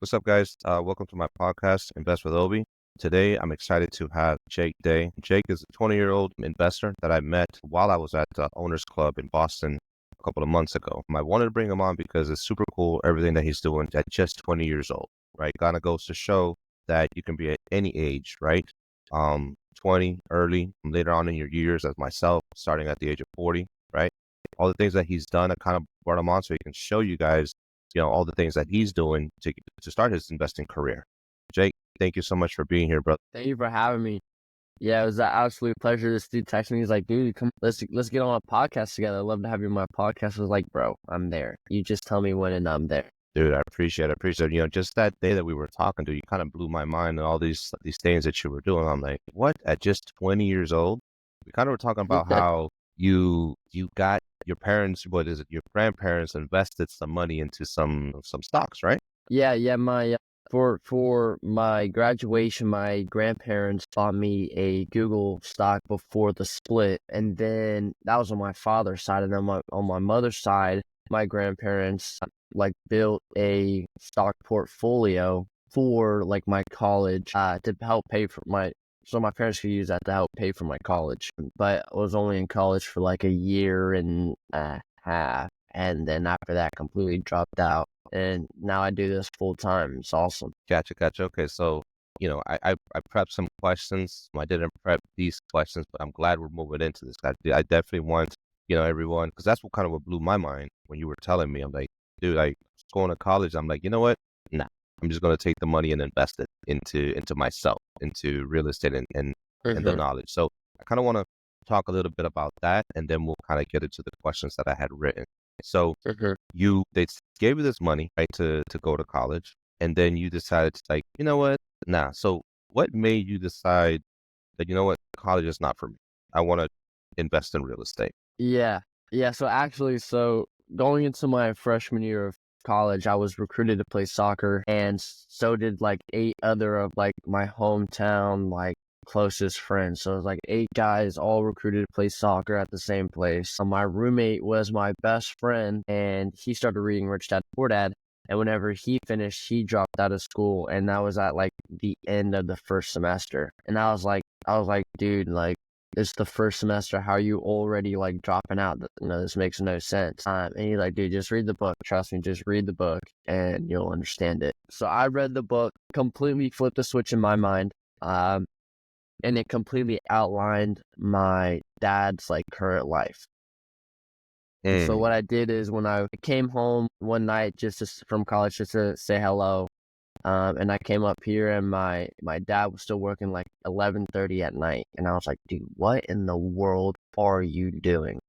What's up, guys? Welcome to my podcast, Invest with Obi. Today, I'm excited to have Jake Day. Jake is a 20-year-old investor that I met while I was at the Owners Club in Boston a couple of months ago. I wanted to bring him on because it's super cool, everything that he's doing at just 20 years old, right? Kind of goes to show that you can be at any age, right? 20, early, later on in your years, as myself, starting at the age of 40, right? All the things that he's done, I kind of brought him on so he can show you guys all the things that he's doing to start his investing career. Jake, thank you so much for being here, brother. Thank you for having me. Yeah, it was an absolute pleasure. This dude texted me. He's like, dude, come, let's get on a podcast together. I'd love to have you on my podcast. I was like, bro, I'm there. You just tell me when and I'm there. Dude, I appreciate it. Just that day that we were talking to you kind of blew my mind and all these things that you were doing. I'm like, what? At just 20 years old? We kind of were talking about how you got your parents, what is it? Your grandparents invested some money into some stocks, right? Yeah. My for my graduation, my grandparents bought me a Google stock before the split, and then that was on my father's side, and then on my mother's side, my grandparents like built a stock portfolio for like my college to help pay for so my parents could use that to help pay for my college. But I was only in college for like a year and a half, and then after that completely dropped out. And now I do this full time. It's awesome. Gotcha. Okay, so I prepped some questions. I didn't prep these questions, but I'm glad we're moving into this. I definitely want everyone, because that's what blew my mind when you were telling me. I'm like, dude, like going to college. I'm like, you know what? Nah, I'm just gonna take the money and invest it into myself, into real estate and the knowledge. So I kind of want to talk a little bit about that, and then we'll kind of get into the questions that I had written. So they gave you this money, right, to go to college, and then you decided to, like, you know what? Nah. So what made you decide that, you know what, college is not for me? I want to invest in real estate. Yeah. Yeah. So going into my freshman year of college, I was recruited to play soccer, and so did like 8 other of like my hometown, like closest friends. So it was like 8 guys all recruited to play soccer at the same place. So my roommate was my best friend, and he started reading Rich Dad Poor Dad. And whenever he finished, he dropped out of school, and that was at like the end of the first semester. And I was like, dude, like, it's the first semester. How are you already like dropping out? This makes no sense. And he's like, dude, just read the book. Trust me, just read the book and you'll understand it. So I read the book, completely flipped the switch in my mind. And it completely outlined my dad's like current life. And so what I did is when I came home one night from college just to say hello, and I came up here and my dad was still working like 11:30 at night. And I was like, dude, what in the world are you doing?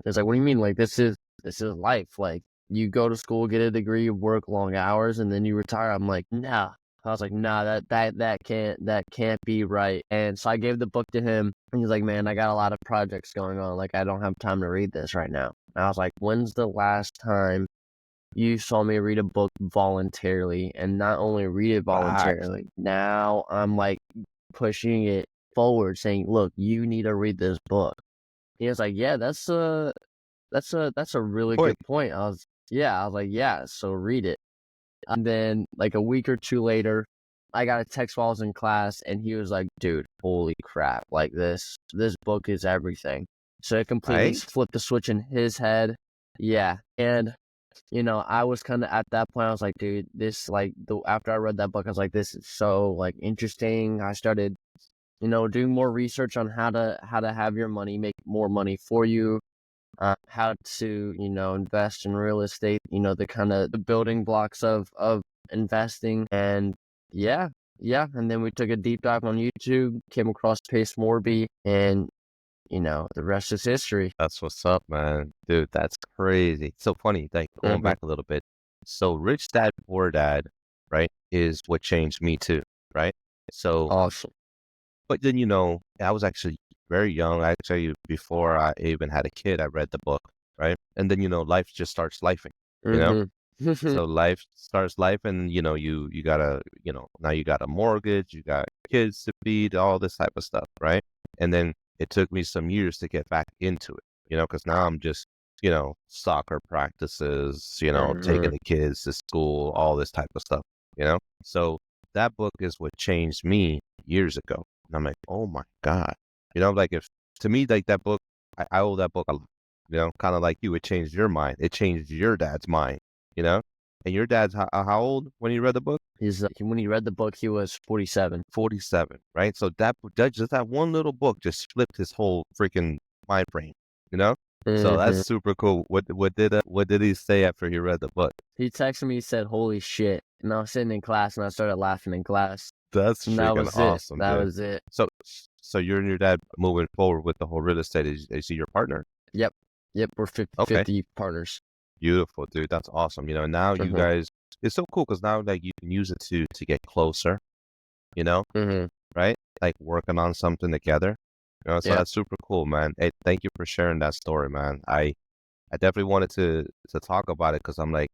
It's like, what do you mean? Like, this is life. Like, you go to school, get a degree, work long hours, and then you retire. I'm like, nah. I was like, nah, that can't be right. And so I gave the book to him, and he's like, man, I got a lot of projects going on. Like, I don't have time to read this right now. And I was like, when's the last time you saw me read a book voluntarily? And not only read it voluntarily, now I'm like pushing it forward, saying, look, you need to read this book. He was like, yeah, that's a really good point. I was like, yeah, so read it. And then like a week or two later, I got a text while I was in class, and he was like, dude, holy crap, like this book is everything. So it completely flipped the switch in his head. Yeah. And I was kind of at that point, I was like, dude, after I read that book, I was like, this is so like interesting. I started, doing more research on how to have your money make more money for you, how to, invest in real estate, the building blocks of investing. And yeah. And then we took a deep dive on YouTube, came across Pace Morby, and the rest is history. That's what's up, man. Dude, that's crazy. So funny, like going back a little bit. So Rich Dad Poor Dad, right, is what changed me too, right? So, Awesome. but then, I was actually very young. Actually, before I even had a kid, I read the book, right? And then, life just starts lifing, you know? So life starts life, and, you gotta, now you got a mortgage, you got kids to feed, all this type of stuff, right? And then it took me some years to get back into it, because now I'm just, soccer practices, taking the kids to school, all this type of stuff. you know? So that book is what changed me years ago. And I'm like, oh my God. Like if to me, like that book, I owe that book a lot, kind of like you, it changed your mind. It changed your dad's mind, you know? And your dad's how old when you read the book? When he read the book, he was 47. 47, right? So just that one little book just flipped his whole freaking mind frame, you know? So that's Hmm. super cool. What did he say after he read the book? He texted me, he said, "Holy shit." And I was sitting in class and I started laughing in class. That's And that freaking was it. awesome, That dude. was it. So so you and your dad moving forward with the whole real estate is he your partner? Yep. Yep. We're 50 Okay. 50 partners. Beautiful, dude. That's awesome. Now you Hmm. guys it's so cool because now like you can use it to get closer, you know, Hmm. right? Like working on something together. So Yeah. that's super cool, man. Hey, thank you for sharing that story, man. I definitely wanted to talk about it because I'm like,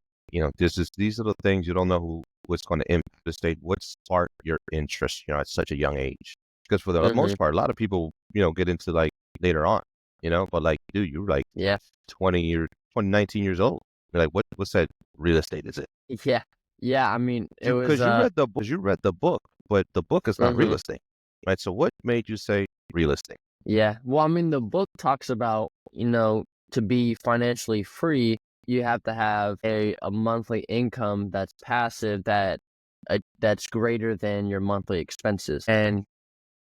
this is these little things you don't know what's going to impact the state, what sparked your interest, at such a young age. Because for the Hmm. most part, a lot of people, get into like later on, but like, dude, you're like Yeah. 19 years old. You're like, what's that real estate? Is it? Yeah. Yeah. I mean, it was, Because you read the book, but the book is not real mhm. estate, right? So what made you say real estate? Yeah. Well, I mean, the book talks about, to be financially free, you have to have a monthly income that's passive that's greater than your monthly expenses. And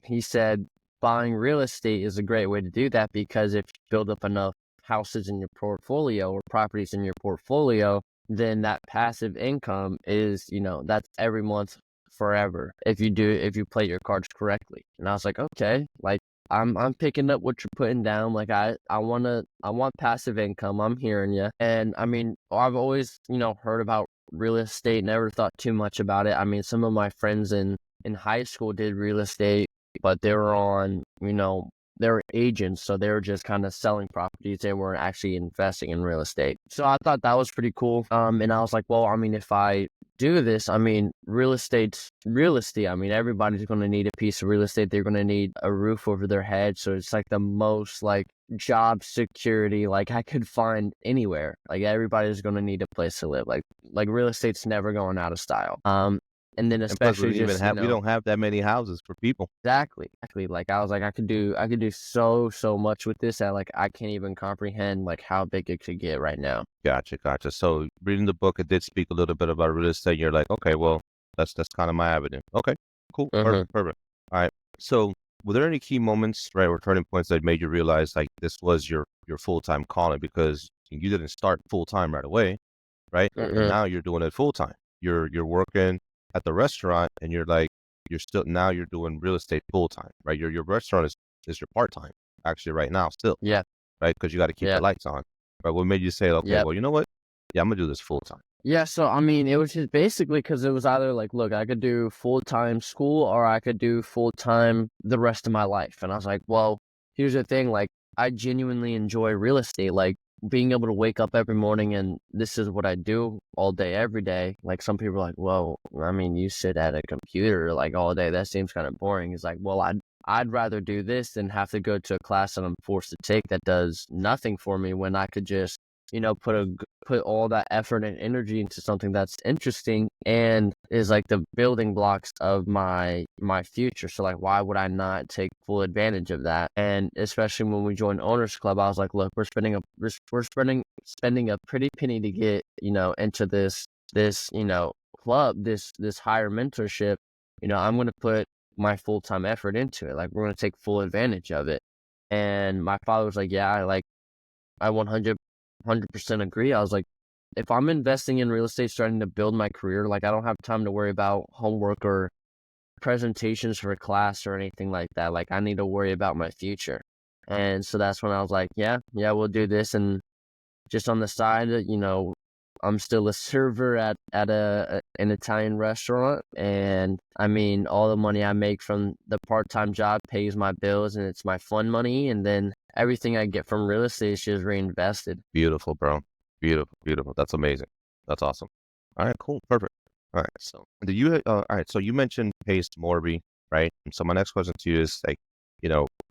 he said buying real estate is a great way to do that because if you build up enough houses in your portfolio or properties in your portfolio, then that passive income is, that's every month forever if you play your cards correctly. And I was like, okay, like I'm picking up what you're putting down. Like I want passive income. I'm hearing you. And I mean, I've always, heard about real estate, never thought too much about it. I mean, some of my friends in high school did real estate, but they were on, they were agents, so they were just kind of selling properties. They weren't actually investing in real estate. So I thought that was pretty cool. And I was like, well, I mean, if I do this, I mean, real estate's real estate. I mean, everybody's going to need a piece of real estate. They're going to need a roof over their head. So it's like the most like job security like I could find anywhere. Like everybody's going to need a place to live. Like real estate's never going out of style. And then And plus, especially just, we don't have that many houses for people. exactly. Like I was like, I could do so much with this that like I can't even comprehend like how big it could get right now. Gotcha, gotcha. So reading the book, it did speak a little bit about real estate. You're like, okay, well, that's kind of my avenue. Okay, cool, Hmm. perfect, perfect. All right. So were there any key moments, right, or turning points that made you realize like this was your full time calling because you didn't start full time right away, right? And Hmm. now you're doing it full time. You're working at the restaurant, and you're like you're doing real estate full time, right? Your restaurant is your part time actually right now still, Yeah. right? Because you got to keep the Yeah. lights on. But what made you say, okay, Yep. well, you know what? Yeah, I'm gonna do this full time. Yeah, so I mean, it was just basically because it was either like, look, I could do full-time school or I could do full-time the rest of my life. And I was like, well, here's the thing, like I genuinely enjoy real estate, like being able to wake up every morning and this is what I do all day, every day. Like some people are like, well, I mean, you sit at a computer like all day. That seems kind of boring. It's like, well, I'd rather do this than have to go to a class that I'm forced to take that does nothing for me when I could just put all that effort and energy into something that's interesting and is like the building blocks of my future. So like why would I not take full advantage of that? And especially when we joined Owners Club, I was like, look, we're spending a pretty penny to get, into this, club, this higher mentorship. I'm gonna put my full-time effort into it. Like we're gonna take full advantage of it. And my father was like, yeah, I 100% agree. I was like, if I'm investing in real estate, starting to build my career, like I don't have time to worry about homework or presentations for a class or anything like that. Like I need to worry about my future. And so that's when I was like, yeah, we'll do this. And just on the side, I'm still a server at an Italian restaurant. And I mean, all the money I make from the part-time job pays my bills and it's my fun money. And then everything I get from real estate is just reinvested. Beautiful, bro. Beautiful, beautiful. That's amazing. That's awesome. All right, cool, perfect. All right, so all right, so you mentioned Pace Morby, right? And so my next question to you is like,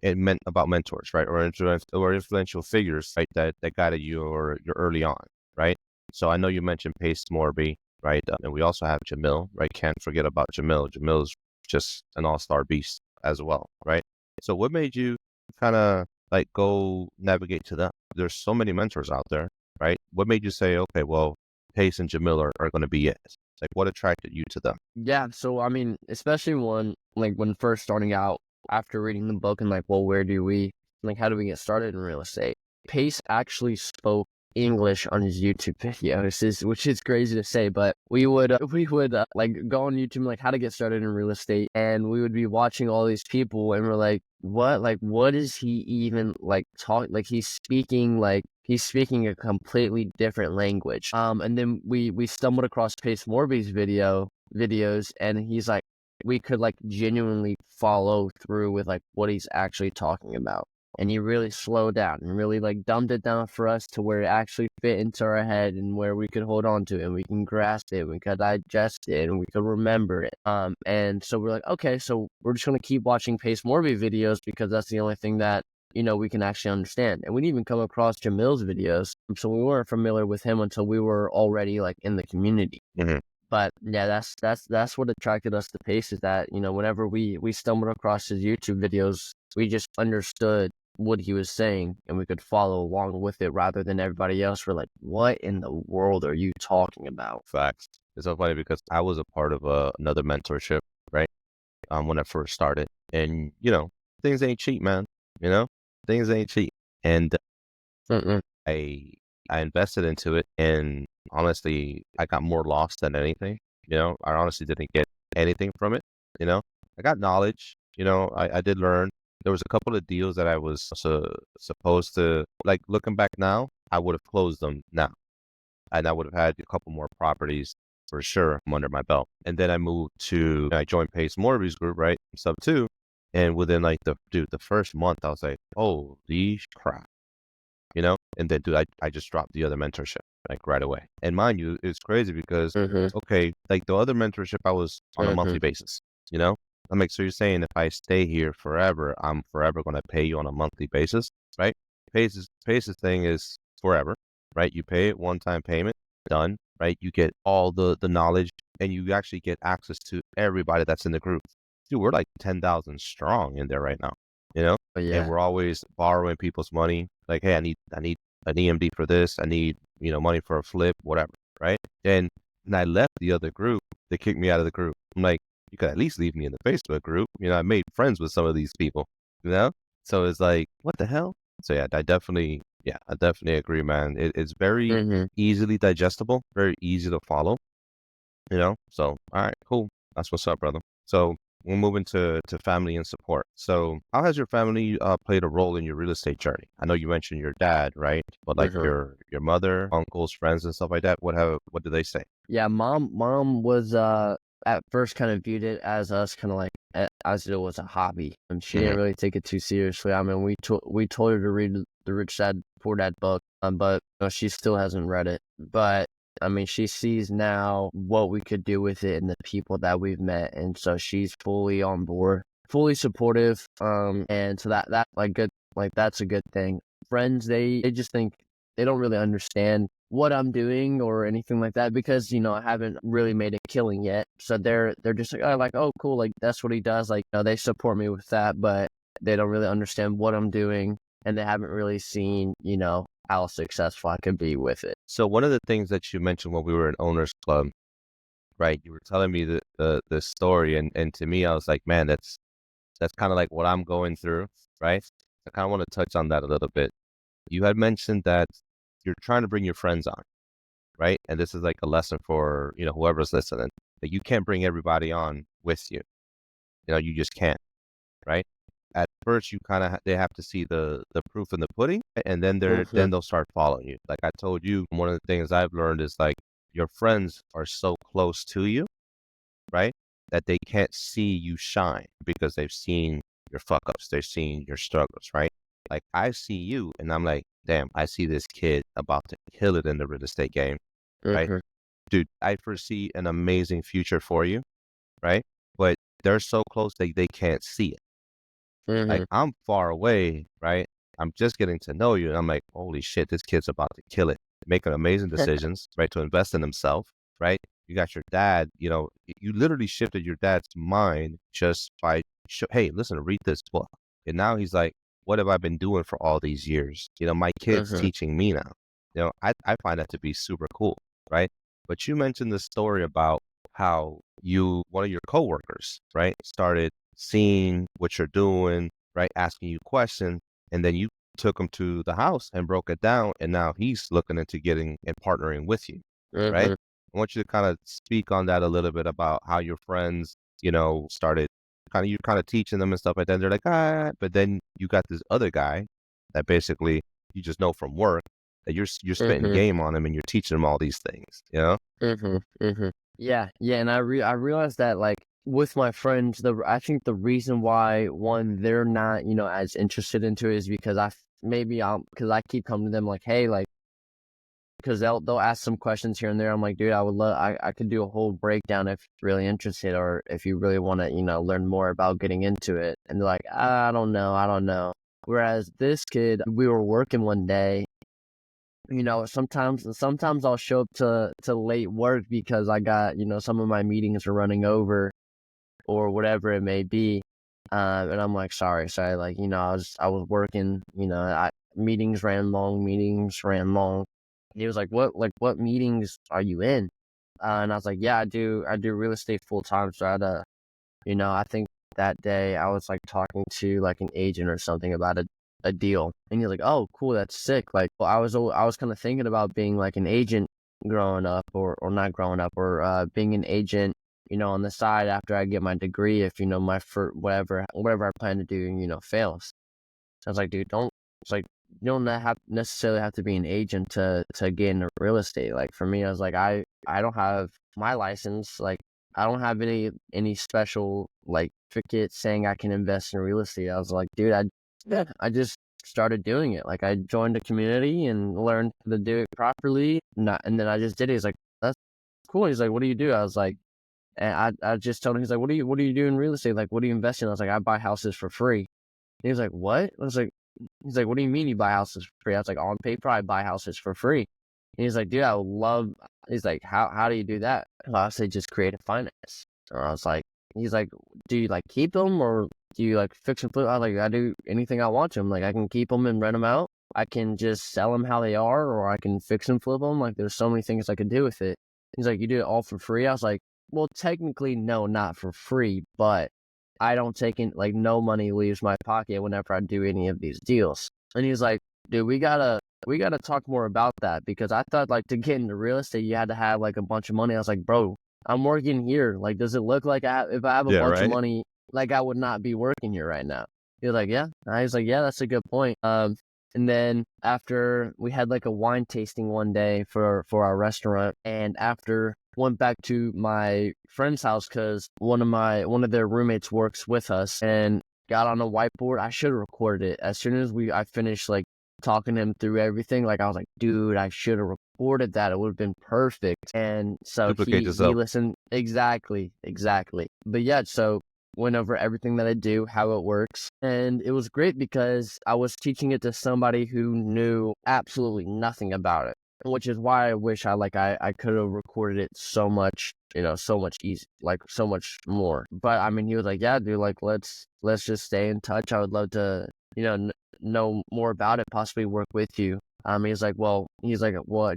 it meant about mentors, right, or influential figures, right, that guided you or you're early on, right? So I know you mentioned Pace Morby. right? And we also have Jamil, right? Can't forget about Jamil. Jamil's just an all-star beast as well, right? So what made you kind of like go navigate to them? There's so many mentors out there, right? What made you say, okay, well, Pace and Jamil are going to be it? Like, what attracted you to them? Yeah, so I mean, especially when first starting out after reading the book and like, well, where do we how do we get started in real estate? Pace actually spoke English on his YouTube videos, which is crazy to say, but we would like go on YouTube like how to get started in real estate, and we would be watching all these people, and we're like, what is he even like talk like he's speaking a completely different language. And then we stumbled across Pace Morby's videos, and he's like, we could like genuinely follow through with like what he's actually talking about. And he really slowed down and really like dumbed it down for us to where it actually fit into our head and where we could hold on to it and we can grasp it, we could digest it, and we could remember it. And so we're like, okay, so we're just gonna keep watching Pace Morby videos because that's the only thing that we can actually understand. And we didn't even come across Jamil's videos, so we weren't familiar with him until we were already like in the community. Hmm. But yeah, that's what attracted us to Pace, is that whenever we stumbled across his YouTube videos, we just understood what he was saying and we could follow along with it rather than everybody else. We're like, what in the world are you talking about? Facts. It's so funny because I was a part of another mentorship, right? When I first started, and things ain't cheap, man. You know, things ain't cheap, and Mm-mm. I I invested into it, and honestly, I got more lost than anything. I honestly didn't get anything from it. You know, I got knowledge. I did learn. There was a couple of deals that I was supposed to like. Looking back now, I would have closed them now, and I would have had a couple more properties for sure under my belt. And then I joined Pace Morby's group, right? Sub two. And within like the first month, I was like, holy crap, And then, dude, I just dropped the other mentorship like right away. And mind you, it's crazy because, Mm-hmm. okay, like the other mentorship, I was on a Mm-hmm. monthly basis, you know? I'm like, so you're saying if I stay here forever, I'm forever going to pay you on a monthly basis, right? Pace's thing is forever, right? You pay it, one-time payment, done, right? You get all the knowledge, and you actually get access to everybody that's in the group. Dude, we're like 10,000 strong in there right now, you know? But And yeah. we're always borrowing people's money. Like, hey, I need an EMD for this. I need, money for a flip, whatever, right? And I left the other group. They kicked me out of the group. I'm like, you could at least leave me in the Facebook group. I made friends with some of these people, you know? So it's like, what the hell? So yeah, I definitely agree, man. It's very Mm-hmm. easily digestible, very easy to follow, So, all right, cool. That's what's up, brother. So we're moving to family and support. So how has your family played a role in your real estate journey? I know you mentioned your dad, right? But like Mm-hmm. your mother, uncles, friends, and stuff like that. What do they say? Yeah, mom was at first kind of viewed it as us kind of like as it was a hobby, and she Hmm. didn't really take it too seriously. I mean, we told her to read the Rich Dad Poor Dad book, but she still hasn't read it. But I mean, she sees now what we could do with it and the people that we've met, and so she's fully on board, fully supportive. And so that like good, like that's a good thing. Friends, they just think they don't really understand what I'm doing or anything like that because I haven't really made a killing yet. So they're just like, oh cool, like that's what he does. Like they support me with that, but they don't really understand what I'm doing, and they haven't really seen how successful I could be with it. So one of the things that you mentioned when we were in Owners Club, right? You were telling me the story, and to me, I was like, man, that's kind of like what I'm going through, right? I kind of want to touch on that a little bit. You had mentioned that you're trying to bring your friends on, right? And this is like a lesson for, whoever's listening. That you can't bring everybody on with you. You just can't, right? At first, you kind of they have to see the proof in the pudding, and then Mm-hmm. they'll start following you. Like I told you, one of the things I've learned is like your friends are so close to you, right? That they can't see you shine because they've seen your fuck ups, they've seen your struggles, right? Like I see you, and I'm like, damn, I see this kid about to kill it in the real estate game, right? Mm-hmm. Dude, I foresee an amazing future for you, right? But they're so close they can't see it. Like Mm-hmm. I'm far away, right? I'm just getting to know you, and I'm like, holy shit, this kid's about to kill it, making amazing decisions, right? To invest in himself, right? You got your dad, you literally shifted your dad's mind just by, hey, listen, read this book. And now he's like, what have I been doing for all these years? My kid's Mhm. teaching me now. I find that to be super cool, right? But you mentioned the story about how one of your coworkers, right, started seeing what you're doing, right, asking you questions, and then you took him to the house and broke it down, and now he's looking into getting and partnering with you, right? Mhm. I want you to kind of speak on that a little bit about how your friends, started you kind of teaching them and stuff like that. They're like, but then you got this other guy that basically you just know from work that you're spitting Mhm. game on him and you're teaching him all these things, you know? Mhm. Mhm. Yeah. Yeah. And I realized that like with my friends, I think the reason why one they're not as interested into it is because maybe because I keep coming to them like, hey, like, because they'll ask some questions here and there. I'm like, dude, I could do a whole breakdown if you're really interested, or if you really want to learn more about getting into it. And they're like, I don't know, I don't know. Whereas this kid, we were working one day. Sometimes I'll show up to late work because I got some of my meetings are running over or whatever it may be. And I'm like, sorry, like I was working. Meetings ran long. He was like, what meetings are you in? And I was like, yeah, I do real estate full time. So I think that day I was like talking to like an agent or something about a deal. And he's like, oh, cool, that's sick. Like, well, I was kind of thinking about being like an agent growing up, or not growing up, or being an agent, on the side after I get my degree, if my whatever I plan to do, fails. So I was like, dude, don't. It's like you don't necessarily have to be an agent to get into real estate. Like for me, I was like, I don't have my license. Like I don't have any special like certificate saying I can invest in real estate. I was like, dude, I just started doing it. Like I joined a community and learned how to do it properly. And then I just did it. He's like, that's cool. He's like, what do you do? I was like, and I just told him, he's like, what do you do in real estate? Like, what do you invest in? I was like, I buy houses for free. He was like, what? I was like, he's like, what do you mean you buy houses for free? I was like, on paper, I buy houses for free. And he's like, dude, I would love, he's like, how do you do that? I said, just creative finance. Or I was like, he's like, do you like keep them, or do you like fix and flip? I was like, I do anything I want to them. Like I can keep them and rent them out. I can just sell them how they are, or I can fix and flip them. Like there's so many things I could do with it. He's like, you do it all for free? I was like, well, technically, no, not for free, but I don't take in, like, no money leaves my pocket whenever I do any of these deals. And he's like, dude, we gotta talk more about that, because I thought like to get into real estate you had to have like a bunch of money. I was like, bro, I'm working here. Like, does it look like if I have a Yeah, bunch of right? money, like I would not be working here right now? He was like, yeah. And I was like, yeah, that's a good point. And then after we had like a wine tasting one day for our restaurant, and after went back to my friend's house because one of their roommates works with us, and got on a whiteboard. I should have recorded it as soon as I finished like talking him through everything. Like I was like, dude, I should have recorded that. It would have been perfect. And so Duplicate he yourself. listened. Exactly. But yeah, so went over everything that I do, how it works. And it was great because I was teaching it to somebody who knew absolutely nothing about it. Which is why I wish I could have recorded it so much, so much easy, like so much more. But I mean, he was like, yeah, dude, like let's just stay in touch. I would love to, know more about it, possibly work with you. He's like,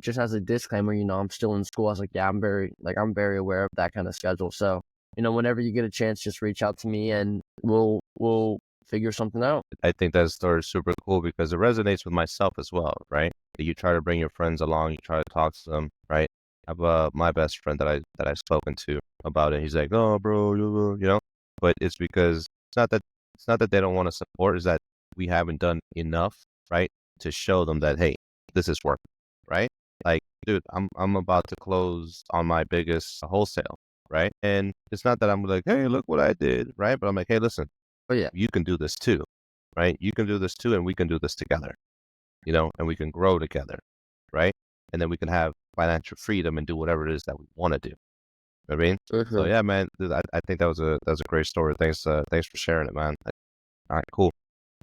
just as a disclaimer, I'm still in school. I was like, yeah, I'm very aware of that kind of schedule. So, whenever you get a chance, just reach out to me and we'll figure something out. I think that story is super cool because it resonates with myself as well, right? You try to bring your friends along, you try to talk to them, right? I have my best friend that I've spoken to about it. He's like, "Oh, bro, but it's because it's not that they don't want to support, is that we haven't done enough, right, to show them that hey, this is working, right? Like, dude, I'm about to close on my biggest wholesale, right? And it's not that I'm like, hey, look what I did, right? But I'm like, hey, listen, But yeah. you can do this too, right? You can do this too, and we can do this together, and we can grow together, right? And then we can have financial freedom and do whatever it is that we want to do. You know what I mean? So Mm-hmm. yeah, man, dude, I think that was a great story. Thanks for sharing it, man. All right, cool.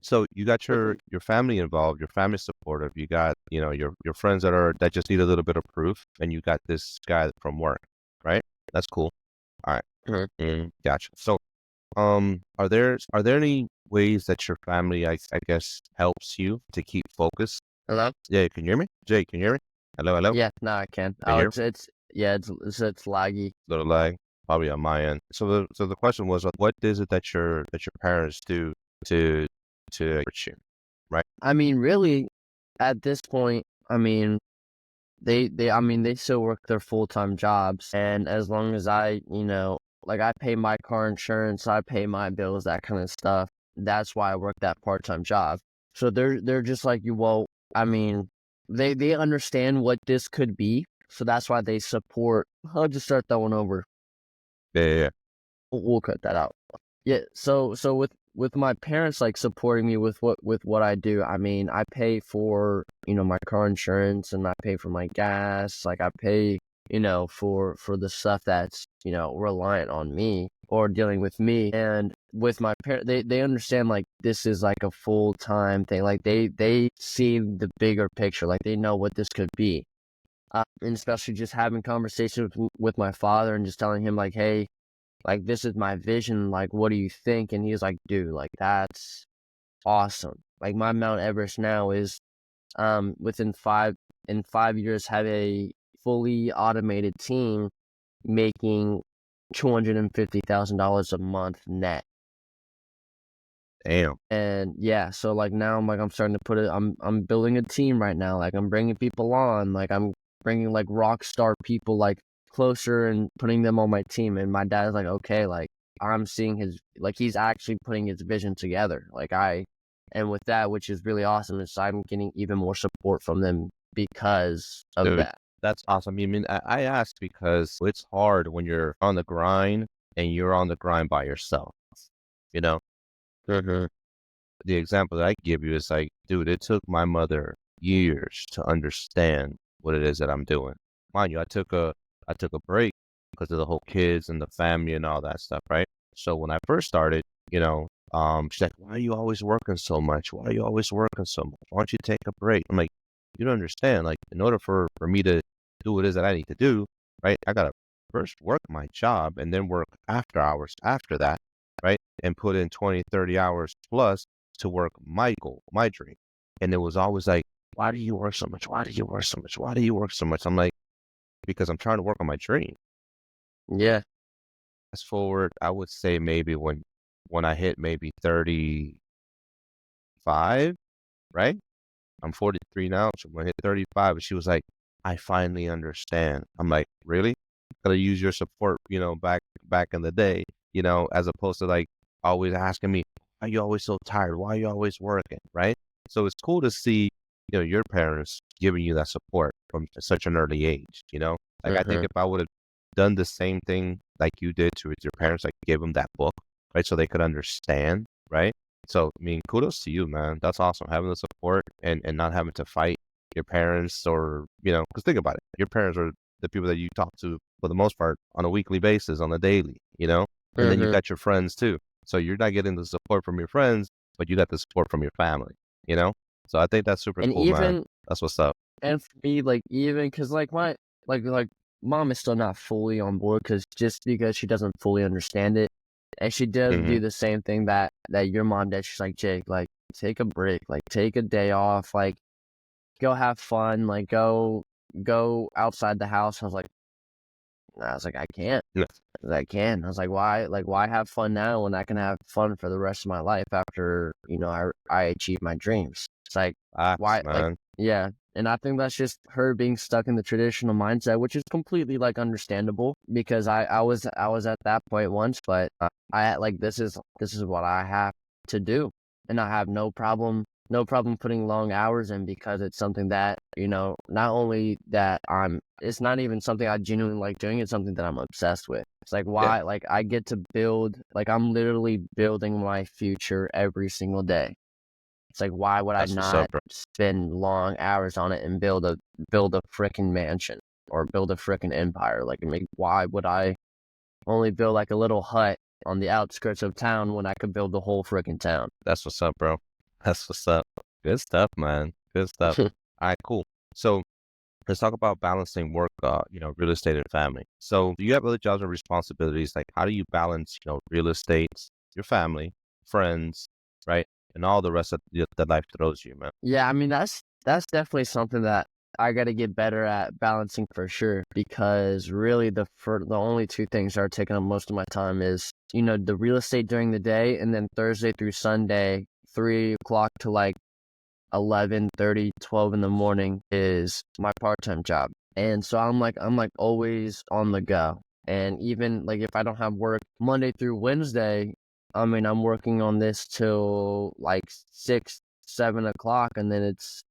So you got your family involved, your family supportive. You got your friends that just need a little bit of proof, and you got this guy from work, right? That's cool. All right. Mhm. Gotcha. So, are there any ways that your family, I guess, helps you to keep focus? Hello? Yeah, can you hear me? Jay, can you hear me? Hello, hello. Yeah, no, I can. Can Oh, you hear me? it's yeah, it's laggy. Little lag, probably on my end. So the question was, what is it that your parents do to encourage you, right? I mean, really, at this point, I mean, I mean, they still work their full-time jobs, and as long as I, like I pay my car insurance, I pay my bills, that kind of stuff. That's why I work that part-time job. So they're just like you. Well, I mean, they understand what this could be, so that's why they support. I'll just start that one over. Yeah, yeah, yeah. We'll cut that out. Yeah, so with my parents like supporting me with what I do, I mean, I pay for, my car insurance and I pay for my gas, like I pay, for the stuff that's, reliant on me or dealing with me. And with my parents, they understand like this is like a full-time thing. Like they see the bigger picture, like they know what this could be. And especially just having conversations with my father and just telling him like, hey, like, this is my vision, like, what do you think? And he's like, dude, like, that's awesome. Like, my Mount Everest now is, within in 5 years, have a fully automated team making $250,000 a month net. Damn. And yeah, so like now I'm starting to I'm building a team right now. Like I'm bringing people on, like I'm bringing like rock star people like closer and putting them on my team. And my dad's like, okay, like I'm seeing he's actually putting his vision together. And with that, which is really awesome, is I'm getting even more support from them because of Dude, that. that's awesome. I mean, I asked because it's hard when you're on the grind and you're on the grind by yourself. You know, Mm-hmm. the example that I give you is like, dude, it took my mother years to understand what it is that I'm doing. Mind you, I took a break because of the whole kids and the family and all that stuff, right? So when I first started, she's like, "Why are you always working so much? Why are you always working so much? Why don't you take a break?" I'm like, "You don't understand. Like, in order for me to do what it is that I need to do, right? I gotta first work my job and then work after hours after that, right? And put in 20, 30 hours plus to work my goal, my dream." And it was always like, "Why do you work so much? Why do you work so much? Why do you work so much?" I'm like, "Because I'm trying to work on my dream." Yeah. Fast forward, I would say maybe when I hit maybe 35, right? I'm 43 now, so when I hit 35, and she was like, "I finally understand." I'm like, "Really? Gotta use your support, back in the day, as opposed to like always asking me, why are you always so tired? Why are you always working?" Right? So it's cool to see, your parents giving you that support from such an early age. Like I think Mm-hmm. if I would have done the same thing like you did to with your parents, like give them that book, right? So they could understand, right? So, I mean, kudos to you, man. That's awesome. Having the support and not having to fight your parents or, because think about it. Your parents are the people that you talk to for the most part on a weekly basis, on a daily. And then you Mm-hmm. got your friends too. So you're not getting the support from your friends, but you got the support from your family, you know? So I think that's super And cool, man. even That's what's up. And for me, like, even because like, my like, mom is still not fully on board because just because she doesn't fully understand it, and she does Hmm. do the same thing that your mom did. She's like, "Jake, like, take a break, like, take a day off, like, go have fun, like, go outside the house." I was like, "I can't. Yeah. I can." I was like, "Why? Like, why have fun now when I can have fun for the rest of my life after, I achieve my dreams?" It's like, Facts, why, like, man. yeah. And I think that's just her being stuck in the traditional mindset, which is completely like understandable because I was at that point once, but I like this is what I have to do, and I have no problem putting long hours in because it's something that, not only that it's not even something I genuinely like doing, it's something that I'm obsessed with. It's like, Yeah. why, like, I get to build, like, I'm literally building my future every single day. It's like, why would I That's what's up, not bro. spend long hours on it and build a freaking mansion or build a freaking empire? Like, why would I only build like a little hut on the outskirts of town when I could build the whole freaking town? That's what's up, bro. That's what's up. Good stuff, man. Good stuff. All right, cool. So let's talk about balancing work, real estate and family. So you have other jobs and responsibilities. Like, how do you balance, real estate, your family, friends, right? And all the rest of that life throws you, man. Yeah, I mean that's definitely something that I got to get better at balancing for sure. Because really, the only two things that are taking up most of my time is the real estate during the day, and then Thursday through Sunday, 3 o'clock to like 11:30, 12 in the morning is my part-time job. And so I'm like always on the go. And even like if I don't have work Monday through Wednesday, I mean I'm working on this till like 6, 7 o'clock, and then it's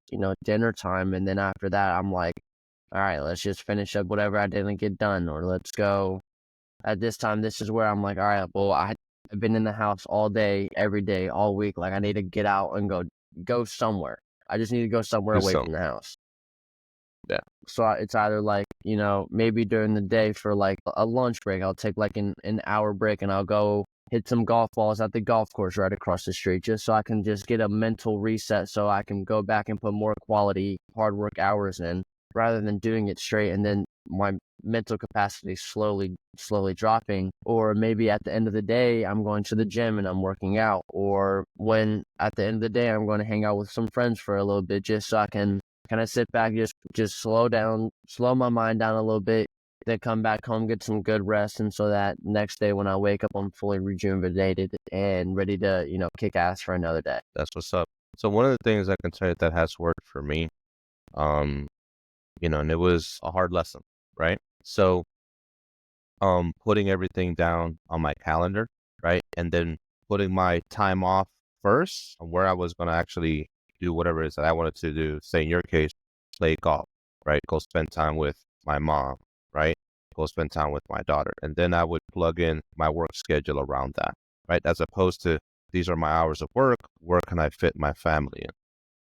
dinner time, and then after that I'm like, all right, let's just finish up whatever I didn't get done, or let's go at this time. This is where I'm like, all right, well I've been in the house all day, every day, all week. Like I need to get out and go somewhere. I just need to go somewhere Do away something. from the house. Yeah. So it's either like, maybe during the day for like a lunch break, I'll take like an hour break and I'll go hit some golf balls at the golf course right across the street, just so I can just get a mental reset, so I can go back and put more quality hard work hours in, rather than doing it straight and then my mental capacity slowly dropping. Or maybe at the end of the day I'm going to the gym and I'm working out, or when at the end of the day I'm going to hang out with some friends for a little bit, just so I can kind of sit back, just slow my mind down a little bit, then come back home, get some good rest, and so that next day when I wake up I'm fully rejuvenated and ready to kick ass for another day. That's what's up. So one of the things I can tell you that has worked for me, um, and it was a hard lesson, right? So, putting everything down on my calendar, right? And then putting my time off first on where I was going to actually do whatever it is that I wanted to do. Say in your case, play golf, right? Go spend time with my mom, right? Go spend time with my daughter. And then I would plug in my work schedule around that, right? As opposed to, these are my hours of work. Where can I fit my family in,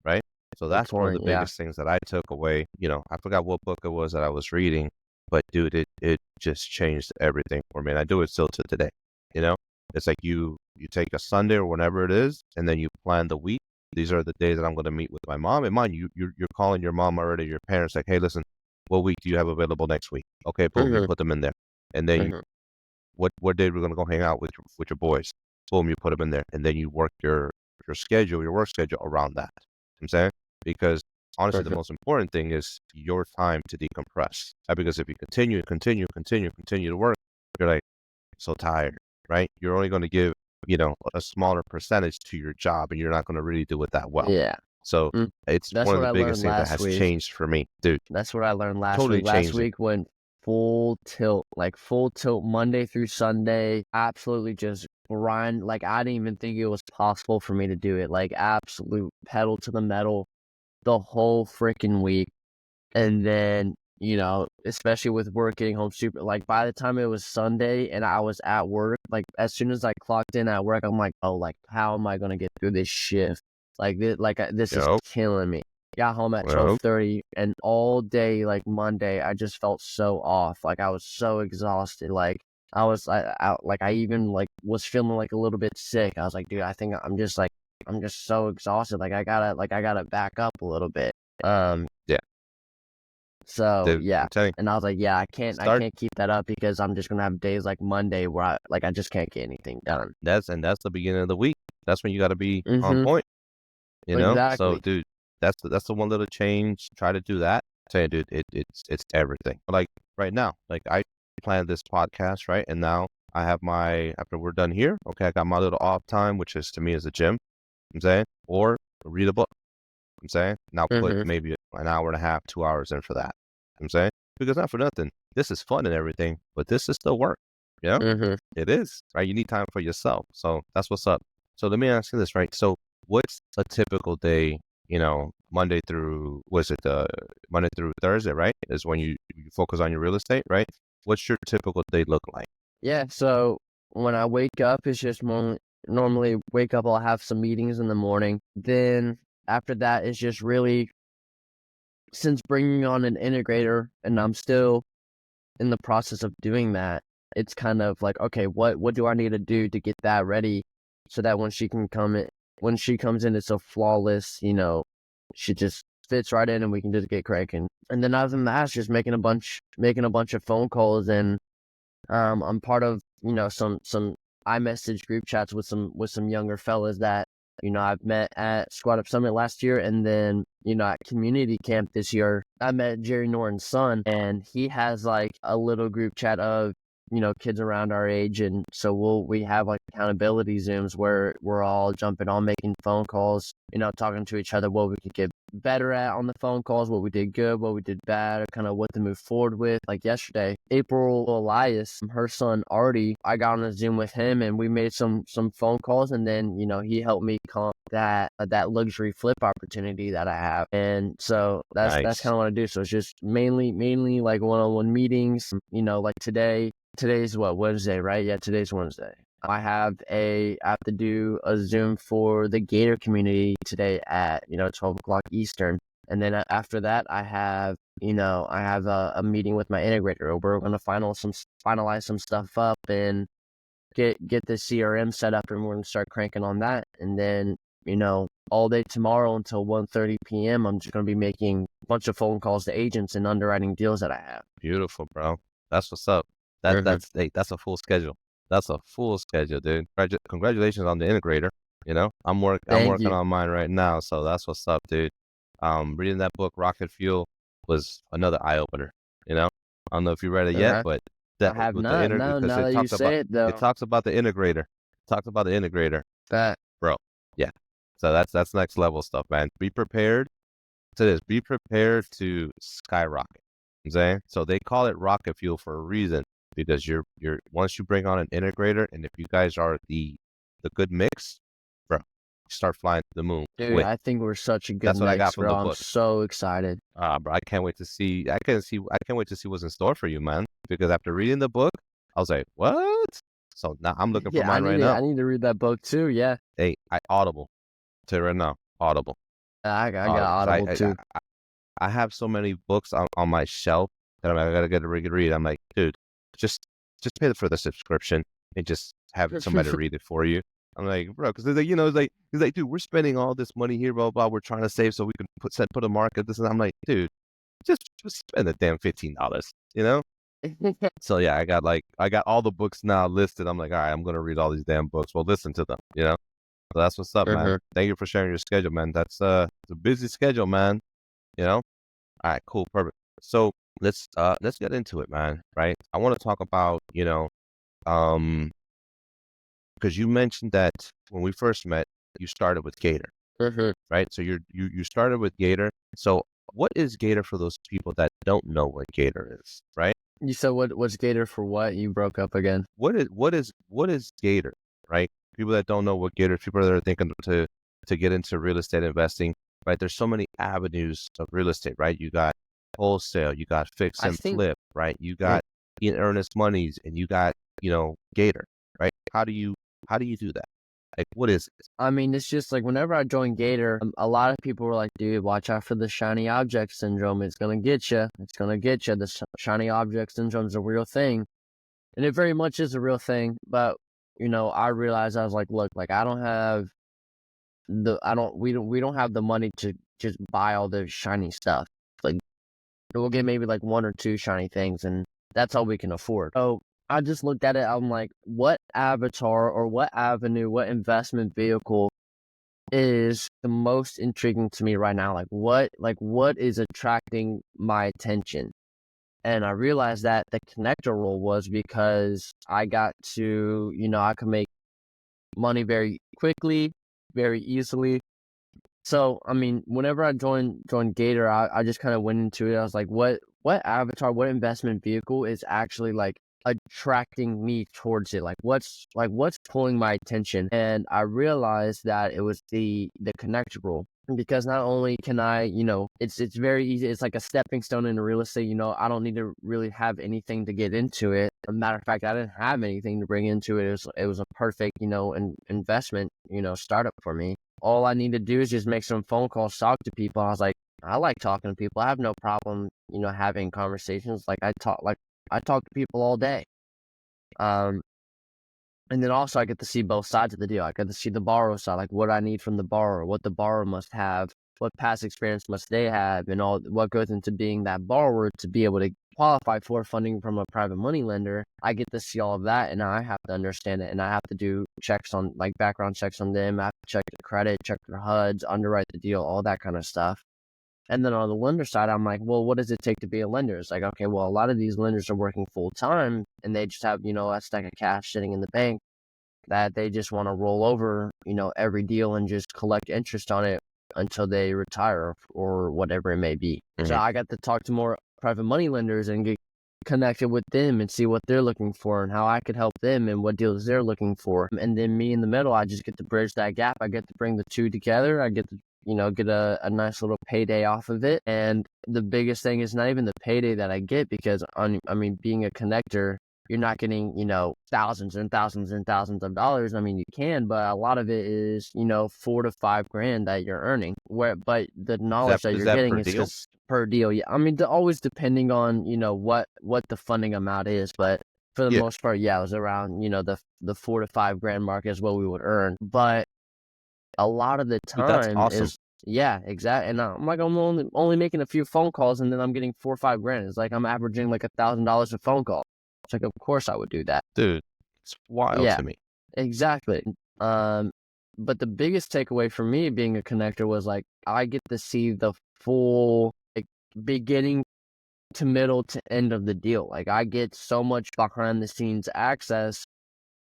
right? So Good that's one of the point. Yeah. biggest things that I took away. I forgot what book it was that I was reading, but dude, it just changed everything for me. And I do it still to today. You know, it's like you take a Sunday or whenever it is, and then you plan the week. These are the days that I'm going to meet with my mom. And mind you, you're calling your mom already, your parents, like, hey, listen, what week do you have available next week? Okay, boom, you Mhm. put them in there, and then Mhm. what day we're going to go hang out with your boys? Boom, you put them in there, and then you work your work schedule around that. I'm saying, because honestly, the Mhm. most important thing is your time to decompress. Because if you continue to work, you're like so tired, right? You're only going to give a smaller percentage to your job, and you're not going to really do it that well. Yeah. So Mm. it's That's one of what the I biggest learned things that last has week. changed for me, dude. That's what I learned last Totally week. Last changed it. week went full tilt, like full tilt Monday through Sunday. Absolutely just grind. Like I didn't even think it was possible for me to do it. Like absolute pedal to the metal the whole freaking week. And then, especially with work getting home super, like by the time it was Sunday and I was at work, like as soon as I clocked in at work, I'm like, oh, like how am I gonna get through this shift? Like this is Yep. killing me. Got home at Yep. 12:30, and all day like Monday, I just felt so off. Like I was so exhausted. Like I even like was feeling like a little bit sick. I was like, dude, I think I'm just so exhausted. I gotta back up a little bit. Um, Yeah, so dude. yeah, I'm telling and I was like, yeah, I start can't keep that up because I'm just gonna have days like Monday where I just can't get anything done. that's the beginning of the week. That's when you got to be on Mm-hmm. point. So, Exactly. dude, that's the one little change. Try to do that. Tell you, dude, it's everything. Like right now, like I planned this podcast, right? And now I have after we're done here, okay, I got my little off time, which is to me is the gym. I'm saying, or read a book. I'm saying, now put Mm-hmm. maybe an hour and a half, 2 hours in for that. I'm saying, because not for nothing, this is fun and everything, but this is still work. You know, Mm-hmm. it is right. You need time for yourself, so that's what's up. So let me ask you this, right? So what's a typical day? Monday through was it Monday through Thursday, right? Is when you focus on your real estate, right? What's your typical day look like? Yeah. So when I wake up, it's just normally wake up. I'll have some meetings in the morning. Then after that, it's just really, since bringing on an integrator, and I'm still in the process of doing that, it's kind of like, okay, what do I need to do to get that ready so that when she comes in, it's a flawless, she just fits right in and we can just get cranking. And then other than that, it's just making a bunch of phone calls. And I'm part of, some iMessage group chats with some younger fellas that, I've met at Squad Up Summit last year, and then, at community camp this year, I met Jerry Norton's son, and he has like a little group chat of, kids around our age. And so we have like accountability Zooms where we're all jumping on, making phone calls, talking to each other, what we could get better at on the phone calls, what we did good, what we did bad, or kind of what to move forward with. Like yesterday, April Elias, her son Artie, I got on a Zoom with him and we made some phone calls, and then, he helped me comp that luxury flip opportunity that I have. And so that's Nice. kind of what I do. So it's just mainly like one-on-one meetings, like today's what, Wednesday, right? Yeah, today's Wednesday. I have to do a Zoom for the Gator community today at 12 o'clock Eastern, and then after that I have a meeting with my integrator. We're going to finalize some stuff up and get the CRM set up, and we're going to start cranking on that. And then all day tomorrow until 1:30 p.m. I'm just going to be making a bunch of phone calls to agents and underwriting deals that I have. Beautiful, bro. That's what's up. That's a full schedule. That's a full schedule, dude. Congratulations on the integrator. I'm Thank working you. on mine right now, so that's what's up, dude. Reading that book, Rocket Fuel, was another eye opener. I don't know if you read it yet, Okay. but I that have with the not. integrator, No, because now that you say it it though. talks about the integrator. Talks about the integrator, That bro. Yeah. So that's next level stuff, man. Be prepared to this. Be prepared to skyrocket. You know what I'm saying? So they call it rocket fuel for a reason, because you're once you bring on an integrator, and if you guys are the good mix, bro, you start flying to the moon Dude, quick. I think we're such a good That's what I got mix, from bro. the I'm book. so excited. Bro, I can't wait to see. I can't wait to see what's in store for you, man. Because after reading the book, I was like, what? So now I'm looking for Yeah, mine right now. I need to read that book too. Yeah, Hey, I Audible. Tell you right now, Audible. I got Audible. 'Cause Audible too. I have so many books on my shelf that I'm like, I gotta get a read. I'm like, dude, just pay for the subscription and just have somebody read it for you. I'm like, bro, because it's like, it's like, dude, we're spending all this money here, blah blah. We're trying to save so we can put a market this, and I'm like, dude, just spend the damn $15. So yeah, I got all the books now listed. I'm like, all right, I'm gonna read all these damn books. Well, listen to them. So that's what's up, man. Mhm. Thank you for sharing your schedule, man. That's it's a busy schedule, man. All right, cool, perfect. So let's get into it, man. Right? I want to talk about, um, because you mentioned that when we first met, you started with Gator, Mhm. right? So you started with Gator. So what is Gator for those people that don't know what Gator is, right? You said what's Gator for what? You broke up again. What is Gator, right? People that don't know what Gator, people that are thinking to get into real estate investing, right? There's so many avenues of real estate, right? You got wholesale, you got fix I and think. flip, right? You Mm, got in earnest monies, and you got Gator, right? How do you do that? Like, what is it? I mean, it's just like whenever I joined Gator, a lot of people were like, "Dude, watch out for the shiny object syndrome. It's gonna get you. It's gonna get you. The shiny object syndrome is a real thing." And it very much is a real thing. But I realized, I was like, look, like we don't have the money to just buy all the shiny stuff. Like we'll get maybe like one or two shiny things, and that's all we can afford. So I just looked at it. I'm like, what avatar or what avenue, what investment vehicle is the most intriguing to me right now? Like what is attracting my attention? And I realized that the connector role was because I got to, I could make money very quickly, very easily. So, I mean, whenever I joined Gator, I just kind of went into it. I was like, what avatar, what investment vehicle is actually like attracting me towards it? What's pulling my attention? And I realized that it was the connector role. Because not only can I, it's very easy. It's like a stepping stone into real estate. I don't need to really have anything to get into it. A matter of fact, I didn't have anything to bring into it. It was a perfect, investment, startup for me. All I need to do is just make some phone calls, talk to people. I was like, I like talking to people. I have no problem, having conversations. Like I talk to people all day. Um, and then also I get to see both sides of the deal. I get to see the borrower side, like what I need from the borrower, what the borrower must have what past experience must they have, and all what goes into being that borrower to be able to qualify for funding from a private money lender. I get to see all of that, and I have to understand it, and I have to do checks on, like, background checks on them. I have to check the credit, check their HUDs, underwrite the deal, all that kind of stuff. And then on the lender side, I'm like, well, what does it take to be a lender? It's like, okay, well, a lot of these lenders are working full time, and they just have, a stack of cash sitting in the bank that they just want to roll over, every deal and just collect interest on it until they retire or whatever it may be. So Mhm. I got to talk to more private money lenders and get connected with them and see what they're looking for and how I could help them and what deals they're looking for. And then me in the middle, I just get to bridge that gap. I get to bring the two together. I get to, get a nice little payday off of it. And the biggest thing is not even the payday that I get, because being a connector, you're not getting, thousands and thousands and thousands of dollars. I mean, you can, but a lot of it is, $4 to $5 grand that you're earning. But the knowledge that Is you're that getting per is deal? just per deal. Yeah, I mean, always depending on, what the funding amount is, but for the Yeah, most part, yeah, it was around, the $4 to $5 grand mark is what we would earn. But a lot of the dude, that's time awesome. is, yeah, exactly. And I'm like, I'm only making a few phone calls, and then I'm getting 4 or 5 grand. It's like I'm averaging like $1,000 a phone call. It's like, of course I would do that. Dude, it's wild Yeah, to me. exactly. Um, but the biggest takeaway for me being a connector was, like, I get to see the full, like, beginning to middle to end of the deal. Like, I get so much behind the scenes access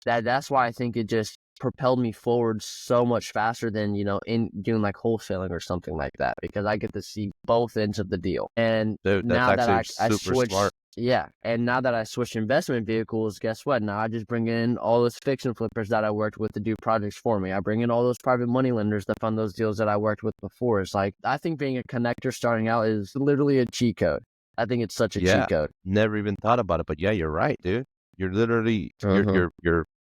that's why I think it just propelled me forward so much faster than, in doing like wholesaling or something like that, because I get to see both ends of the deal. And Dude, that's now that actually I super smart. switched, yeah, and now that I switched investment vehicles, guess what? Now I just bring in all those fix and flippers that I worked with to do projects for me. I bring in all those private money lenders to fund those deals that I worked with before. It's like, I think being a connector starting out is literally a cheat code. I think it's such a cheat Yeah, code. never even thought about it, but yeah, you're right, dude. You're literally Uh-huh.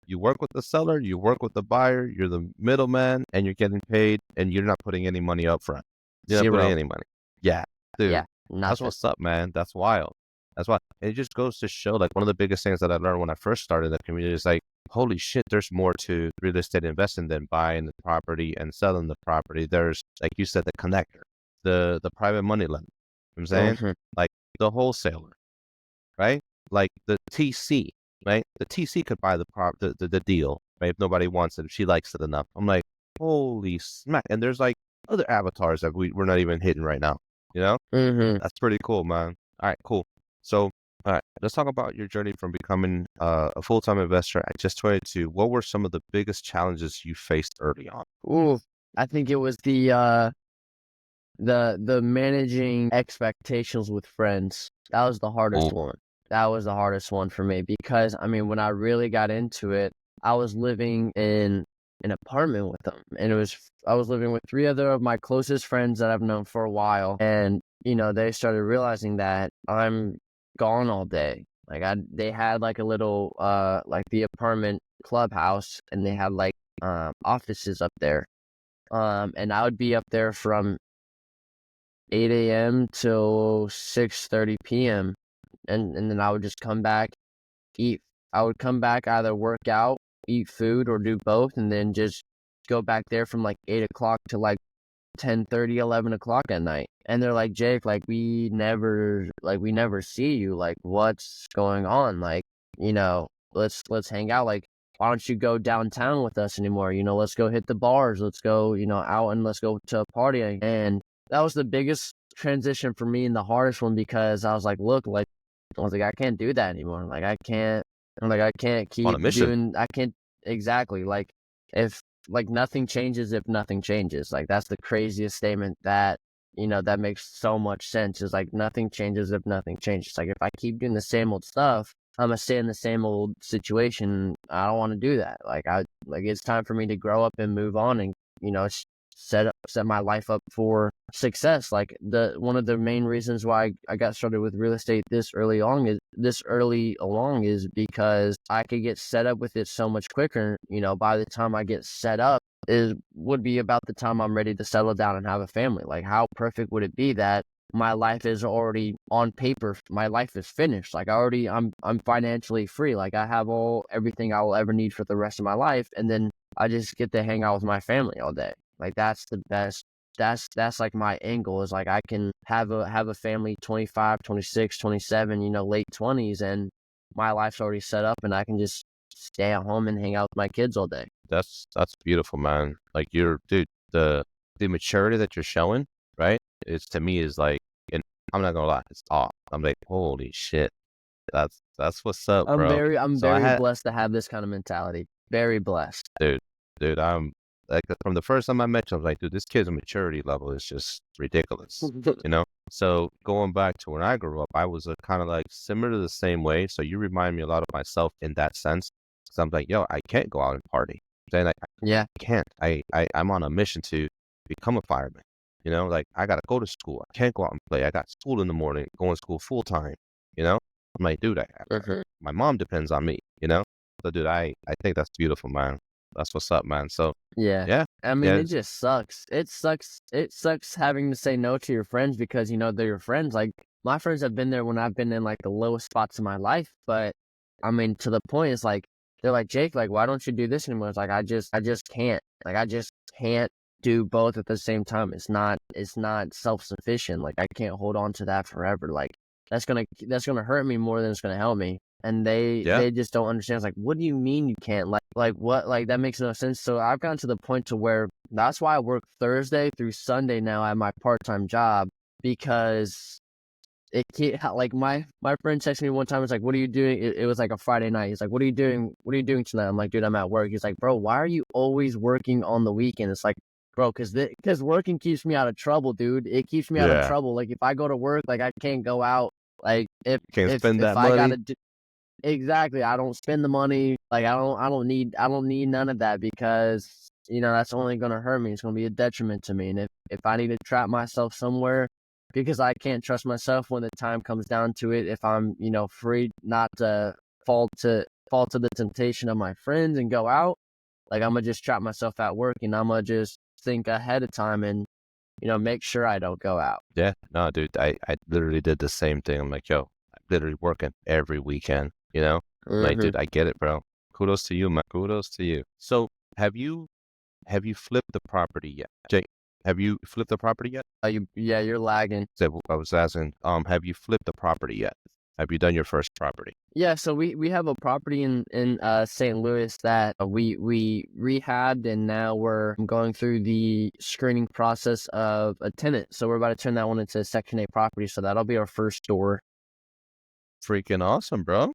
you work with the seller, you work with the buyer, you're the middleman, and you're getting paid, and you're not putting any money up front. You're not putting Zero. any money. Yeah, dude, Yeah, that's nothing. what's up, man. That's wild. That's why it just goes to show, like, one of the biggest things that I learned when I first started the community is like, holy shit, there's more to real estate investing than buying the property and selling the property. There's, like you said, the connector, the private money lender. You know what I'm saying? Uh-huh. Like the wholesaler, right? Like the TC, right? The TC could buy the deal, right? If nobody wants it, if she likes it enough. I'm like, holy smack. And there's like other avatars that we're not even hitting right now, you know? Mhm. That's pretty cool, man. All right, cool. So, all right, let's talk about your journey from becoming a full-time investor at just 22. What were some of the biggest challenges you faced early on? Ooh, I think it was the managing expectations with friends. That was the Oh, hardest one. That was the hardest one for me, because I mean, when I really got into it, I was living in an apartment with them, and I was living with three other of my closest friends that I've known for a while, and they started realizing that I'm gone all day. Like, they had like a little like the apartment clubhouse, and they had like offices up there. And I would be up there from 8 a.m. till 6:30 p.m. And then I would just come back, eat. I would come back, either work out, eat food, or do both, and then just go back there from like 8 o'clock to like 10:30, 11 o'clock at night. And they're like, Jake, like, we never see you. Like, what's going on? Like, let's hang out. Like, why don't you go downtown with us anymore? Let's go hit the bars. Let's go, out, and let's go to a party. And that was the biggest transition for me and the hardest one, because I was like, look, like, I was like, I can't do that anymore. Like, I can't. I'm like, I can't on a keep mission. doing. I can't, exactly. Like, if like nothing changes if nothing changes. Like, that's the craziest statement that makes so much sense, is like, nothing changes if nothing changes. Like, if I keep doing the same old stuff, I'm gonna stay in the same old situation. I don't want to do that. Like, it's time for me to grow up and move on, and set my life up for success. Like, the one of the main reasons why I got started with real estate this early along is because I could get set up with it so much quicker. By the time I get set up would be about the time I'm ready to settle down and have a family. Like, how perfect would it be that my life is already on paper, my life is finished. Like, I'm financially free. Like, I have everything I will ever need for the rest of my life, and then I just get to hang out with my family all day. Like, that's the best that's like my angle is like I can have a family 25, 26, 27, late 20s, and my life's already set up and I can just stay at home and hang out with my kids all day. That's beautiful, man. Like you're, dude, the maturity that you're showing, right? It's to me is like, and I'm not gonna lie, it's off. I'm like, holy shit, that's what's up, bro. I'm So I very had, blessed to have this kind of mentality. Very blessed. dude, I'm like from the first time I met you, I was like, dude, this kid's maturity level is just ridiculous, you know. So going back to when I grew up, I was kind of like similar to the same way. So you remind me a lot of myself in that sense. So I'm like, yo, I can't go out and party. Then I Yeah. can't. I'm on a mission to become a fireman. You know, like I gotta go to school. I can't go out and play. I got school in the morning, going to school full time. You know, I'm like, dude, Mhm. my mom depends on me. You know, so dude, I think that's beautiful, man. That's what's up, man. So Yeah. yeah, I mean, yeah, it just sucks. It sucks having to say no to your friends because, they're your friends. Like, my friends have been there when I've been in, like, the lowest spots in my life, but, I mean, to the point, it's like, they're like, "Jake, like, why don't you do this anymore?" It's like, I just can't. Like, I just can't do both at the same time. It's not self-sufficient. Like, I can't hold on to that forever. Like, that's gonna hurt me more than it's gonna help me. And they yeah. they just don't understand. It's like, what do you mean you can't? Like what? Like that makes no sense. So I've gotten to the point to where that's why I work Thursday through Sunday now at my part-time job because it can't like my friend texted me one time. It's like, what are you doing? It was like a Friday night. He's like, what are you doing? What are you doing tonight? I'm like, dude, I'm at work. He's like, bro, why are you always working on the weekend? It's like, bro, because working keeps me out of trouble, dude. It keeps me out of Yeah. trouble. Like if I go to work, like I can't go out. Like if Can't if spend if that I money. gotta do exactly, I don't spend the money. Like I don't need none of that because that's only gonna hurt me. It's gonna be a detriment to me. And if I need to trap myself somewhere because I can't trust myself when the time comes down to it, if I'm free not to fall to the temptation of my friends and go out, like I'm gonna just trap myself at work and I'm gonna just think ahead of time and make sure I don't go out. Yeah, no, dude, I literally did the same thing. I'm like, yo, I'm literally working every weekend, you know? I'm like, Hmm. dude, I get it, bro. Kudos to you, man. Kudos to you. So have you flipped the property yet? Jake, have you flipped the property yet? Yeah, you're lagging. So I was asking, have you flipped the property yet? Have you done your first property? Yeah, so we have a property in St. Louis that we rehabbed, and now we're going through the screening process of a tenant. So we're about to turn that one into a Section 8 property. So that'll be our first door. Freaking awesome, bro.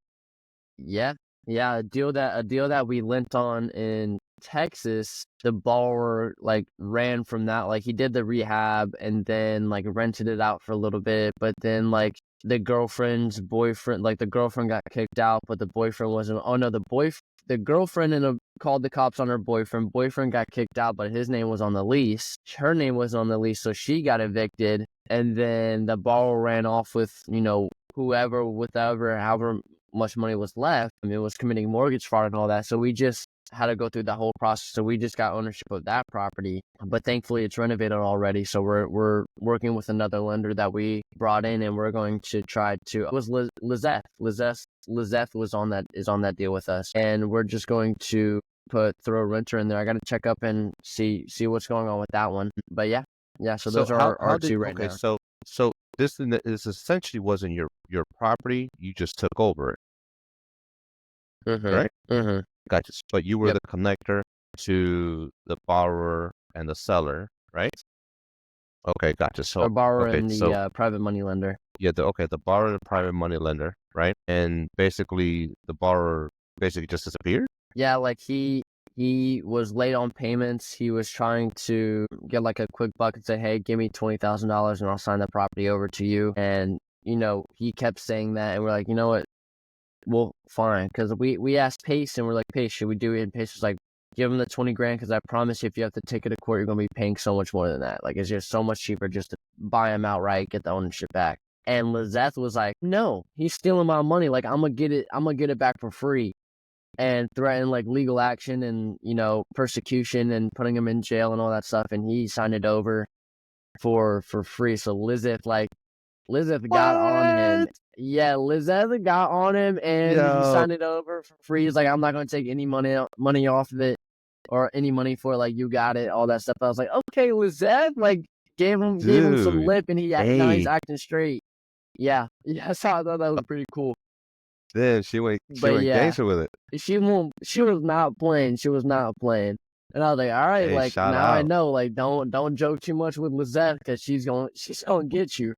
Yeah, yeah, a deal that we lent on in Texas. The borrower like ran from that. Like he did the rehab and then like rented it out for a little bit, but then like the girlfriend's boyfriend, like the girlfriend got kicked out, but the boyfriend wasn't. Oh no, the girlfriend called the cops on her boyfriend. Boyfriend got kicked out, but his name was on the lease. Her name was on the lease, so she got evicted. And then the borrower ran off with whoever, whatever, however much money was left. I mean, it was committing mortgage fraud and all that. So we just had to go through that whole process. So we just got ownership of that property, but thankfully it's renovated already. So we're working with another lender that we brought in, and we're going to try to. It was Lizeth was on that deal with us, and we're just going to throw a renter in there. I got to check up and see what's going on with that one. But yeah. So So those are how our did two right okay, now. so this essentially wasn't your property, you just took over it, Mhm. right? Mhm. Gotcha. But you were Yep. the connector to the borrower and the seller, right? Okay, gotcha. So Our borrower okay, and the so private money lender. yeah, the borrower and the private money lender, right? And basically the borrower basically just disappeared? Yeah, like he was late on payments. He was trying to get like a quick buck and say, "Hey, give me $20,000 and I'll sign the property over to you." And he kept saying that, and we're like, you know what? Well, fine, because we asked Pace, and we're like, Pace, should we do it? And Pace was like, give him the 20 grand, because I promise you, if you have to take it to court, you're gonna be paying so much more than that. Like it's just so much cheaper just to buy him outright, get the ownership back. And Lizeth was like, no, he's stealing my money. Like I'm gonna get it back for free, and threatened like legal action and persecution and putting him in jail and all that stuff. And he signed it over for free. So Lizeth got on him. What? Yeah, Lizeth got on him, and he Yo, signed it over for free. He's like, I'm not gonna take any money off of it. or any money for it, like, you got it, all that stuff. I was like, okay, Lizette, like, gave him some Dude, lip, and now he's hey, acting straight. Yeah, yeah, so I thought that was pretty cool. then she But went yeah, gangster with it. she was not playing. She was not playing. And I was like, all right, Hey, like, shout now I out. know, like, don't joke too much with Lizette because she's gonna get you.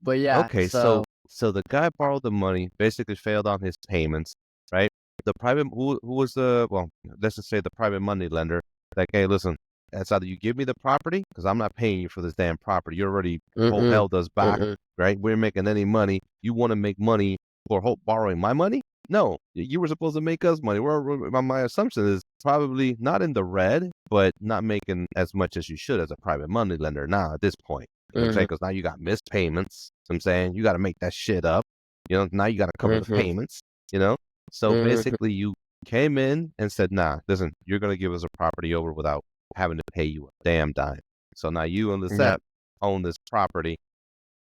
But yeah, Okay, so so the guy borrowed the money, basically failed on his payments, right? The private who was the well, let's just say the private money lender. Like, hey, listen, it's either you give me the property because I'm not paying you for this damn property. You already mm-mm, held us back, mm-mm, right? We're making any money. You want to make money for borrowing my money? No, you were supposed to make us money. My assumption is probably not in the red, but not making as much as you should as a private money lender now at this point. You know what I'm saying? mm-hmm, Because now you got missed payments. You know what I'm saying? You got to make that shit up. You know, now you got to cover the mm-hmm, payments, you know? So mm-hmm. basically, you came in and said, nah, listen, you're going to give us a property over without having to pay you a damn dime. So now you and Yep, Lisette own this property.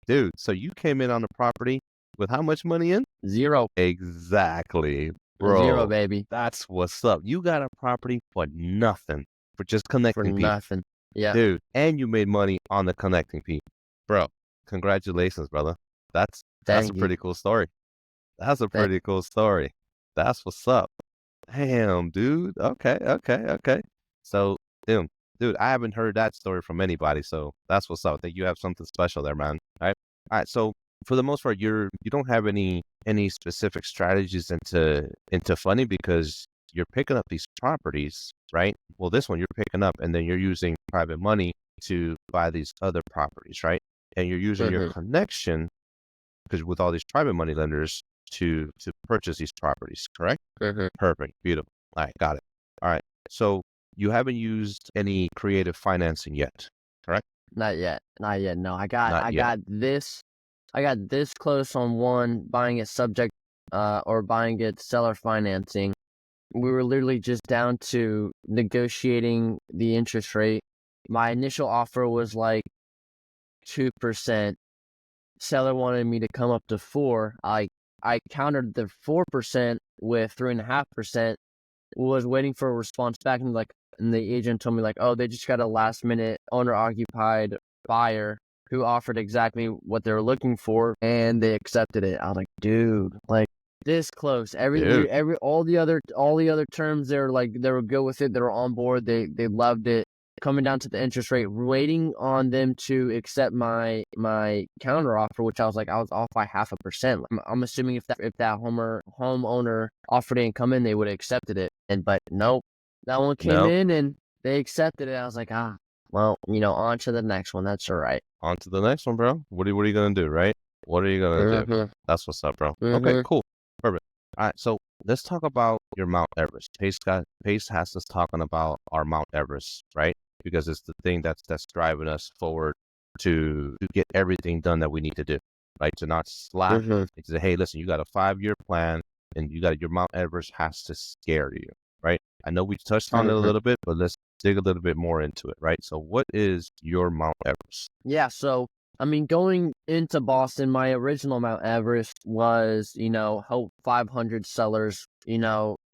Dude, so you came in on the property with how much money in? zero, Exactly, zero, bro. baby, That's what's up. You got a property for nothing, for just for connecting people, nothing. Yep, dude. And you made money on the connecting people, bro. Congratulations, brother. That's a thank you. pretty cool story. That's a Thank pretty cool story. That's what's up. Damn, dude. Okay, okay, okay. So, damn, dude, I haven't heard that story from anybody. So that's what's up. I think you have something special there, man. All right. So for the most part, you don't have any specific strategies into funding because you're picking up these properties, right? Well, this one you're picking up, and then you're using private money to buy these other properties, right? And you're using your mm-hmm, connection because with all these private money lenders to purchase these properties, correct? mm-hmm. Perfect. Beautiful. All right, got it. All right. So you haven't used any creative financing yet, correct? Not yet, not yet. No, Not yet. I got this close on one buying it subject, or buying it seller financing. We were literally just down to negotiating the interest rate. My initial offer was like 2%. Seller wanted me to come up to 4. I countered the 4% with 3.5%. Was waiting for a response back, and the agent told me like, oh, they just got a last minute owner occupied buyer who offered exactly what they were looking for, and they accepted it. I was like, dude, like, this close. Dude, All the other terms, they're like, they were good with it. They were on board. They loved it. Coming down to the interest rate, waiting on them to accept my counter offer, which I was off by 0.5%. I'm assuming if that homeowner offer didn't come in, they would have accepted it. But nope, that one came no. in and they accepted it. I was like, well, on to the next one. That's all right. On to the next one, bro. What are you gonna do, right? What are you gonna do? Mm-hmm. That's what's up, bro. Okay, Mm-hmm. cool. Perfect. All right, so let's talk about your Mount Everest. Pace has us talking about our Mount Everest, right? Because it's the thing that's driving us forward to get everything done that we need to do, right? To not slack. Mm-hmm. To say, hey, listen, you got a 5-year plan, and your Mount Everest has to scare you, right? I know we touched on it a Mm-hmm. little bit, but let's dig a little bit more into it, right? So, what is your Mount Everest? Yeah, so I mean, going into Boston, my original Mount Everest was, help 500 sellers,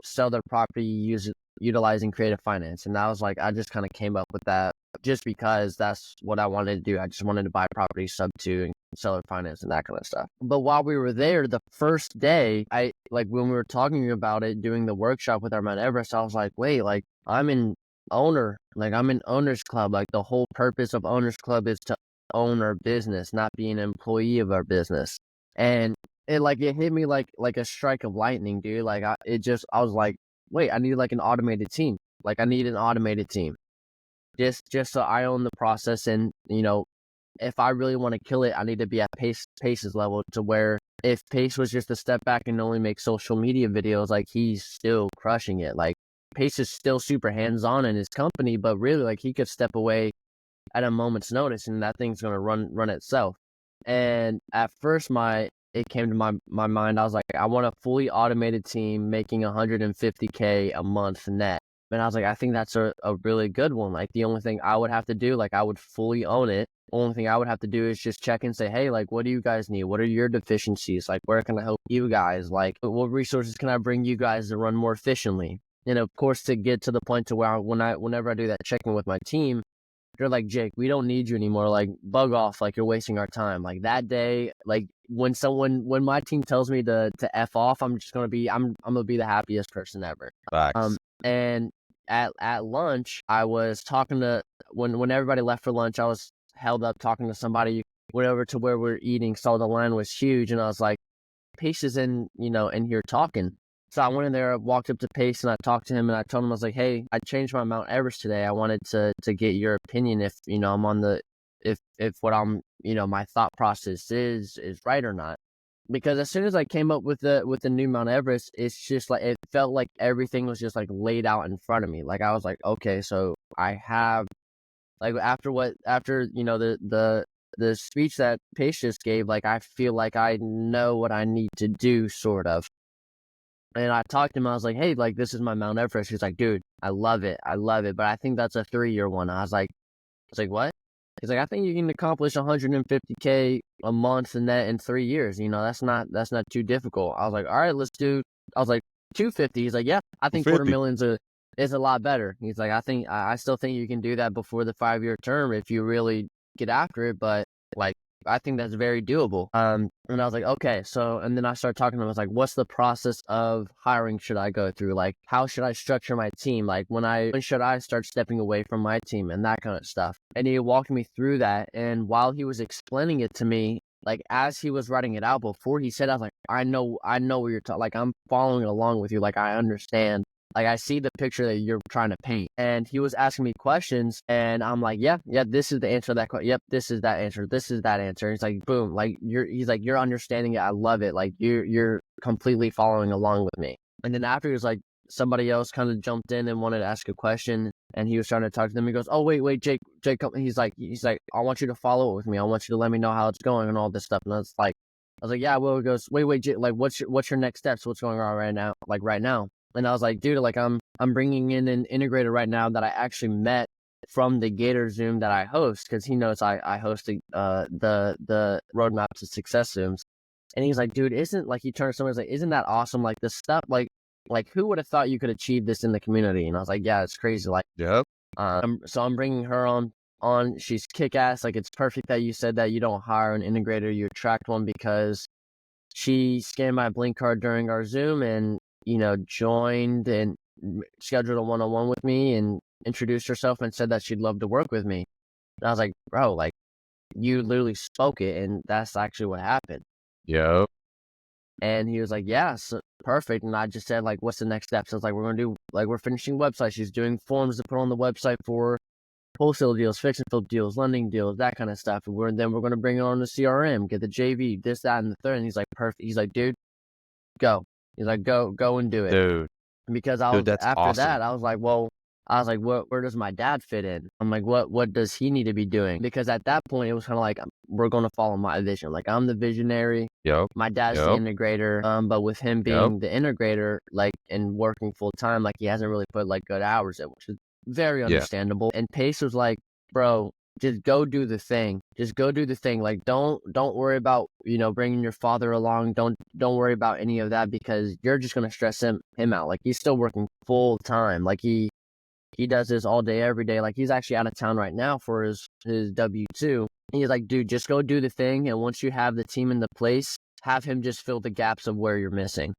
sell their property utilizing creative finance. And that was like, I just kind of came up with that just because that's what I wanted to do. I just wanted to buy property sub to and seller finance and that kind of stuff. But while we were there, the first day, when we were talking about it, doing the workshop with our Mount Everest, I was like, wait, like, I'm in owners club. Like, the whole purpose of owners club is to own our business, not be an employee of our business. And it hit me like a strike of lightning, dude. I was like, wait, I need like an automated team. Like, I need an automated team. Just so I own the process, and if I really want to kill it, I need to be at Pace's level, to where if Pace was just a step back and only make social media videos, like, he's still crushing it. Like, Pace is still super hands-on in his company, but really, like, he could step away at a moment's notice and that thing's going to run itself. And at first, it came to my mind, I was like, I want a fully automated team making 150K a month net. And I was like, I think that's a really good one. Like, the only thing I would have to do, like, I would fully own it. Only thing I would have to do is just check and say, hey, like, what do you guys need? What are your deficiencies? Like, where can I help you guys? Like, what resources can I bring you guys to run more efficiently? And of course, to get to the point to where whenever I do that check-in with my team, they're like, Jake, we don't need you anymore. Like, bug off. Like, you're wasting our time. Like that day, like when my team tells me to F off, I'm gonna be the happiest person ever. Facts. And at lunch, I was talking to when everybody left for lunch, I was held up talking to somebody, went over to where we're eating, saw the line was huge, and I was like, Pace is in here talking. So I went in there, walked up to Pace, and I talked to him, and I told him, I was like, hey, I changed my Mount Everest today. I wanted to get your opinion if I'm on the if what I'm my thought process is right or not. Because as soon as I came up with the new Mount Everest, it's just like it felt like everything was just like laid out in front of me. Like I was like, okay, so I have like after the speech that Pace just gave, like I feel like I know what I need to do, sort of. And I talked to him. I was like, hey, like this is my Mount Everest. He's like, dude, I love it, but I think that's a 3-year one. I was like, what? He's like, I think you can accomplish 150K a month in that in 3 years. That's not too difficult. I was like, all right, let's do. I was like, 250. He's like, yeah, I think quarter 50. million's is a lot better. He's like, I still think you can do that before the 5-year term if you really get after it. But like, I think that's very doable. And I was like, okay. So, and then I started talking to him. I was like, what's the process of hiring should I go through? Like, how should I structure my team? Like, when should I start stepping away from my team and that kind of stuff? And he walked me through that. And while he was explaining it to me, like as he was writing it out before he said, I was like, I know what you're talking. Like, I'm following along with you. Like, I understand. Like, I see the picture that you're trying to paint. And he was asking me questions, and I'm like, yeah, this is the answer to that question. Yep, this is that answer. This is that answer. And he's like, boom, like he's like, you're understanding it. I love it. Like, you're completely following along with me. And then after, he was like, somebody else kind of jumped in and wanted to ask a question, and he was trying to talk to them. He goes, oh, wait, Jake, come. He's like, I want you to follow it with me. I want you to let me know how it's going and all this stuff. And I was like, yeah, well, he goes, wait, Jake, like, what's your next steps? What's going on right now? Like right now. And I was like, dude, like I'm bringing in an integrator right now that I actually met from the Gator Zoom that I host, because he knows I host the Roadmap to Success Zooms. And he's like, dude, he turned to someone, he's like, isn't that awesome? Like this stuff, like who would have thought you could achieve this in the community? And I was like, yeah, it's crazy. Like, Yep. so I'm bringing her on. She's kick ass. Like, it's perfect that you said that you don't hire an integrator, you attract one, because she scanned my Blink card during our Zoom and joined and scheduled a one-on-one with me and introduced herself and said that she'd love to work with me. And I was like, bro, like you literally spoke it, and that's actually what happened. Yep. And he was like, yeah, so perfect. And I just said, like, what's the next step? So I was like, we're finishing website. She's doing forms to put on the website for wholesale deals, fix and flip deals, lending deals, that kind of stuff. And then we're going to bring it on the CRM, get the JV, this, that, and the third. And he's like, perfect. He's like, dude, go. He's like, go and do it. Dude. Because That's after awesome. that, I was like, where does my dad fit in? I'm like, what does he need to be doing? Because at that point, it was kind of like, we're going to follow my vision. Like, I'm the visionary. Yep. My dad's the integrator. But with him being the integrator, like, and working full time, like, he hasn't really put like good hours in, which is very understandable. And Pace was like, bro, just go do the thing. Just go do the thing. Like, don't worry about, bringing your father along. Don't worry about any of that, because you're just going to stress him out. Like, he's still working full time. Like, he does this all day, every day. Like, he's actually out of town right now for his W-2. And he's like, dude, just go do the thing. And once you have the team in the place, have him just fill the gaps of where you're missing.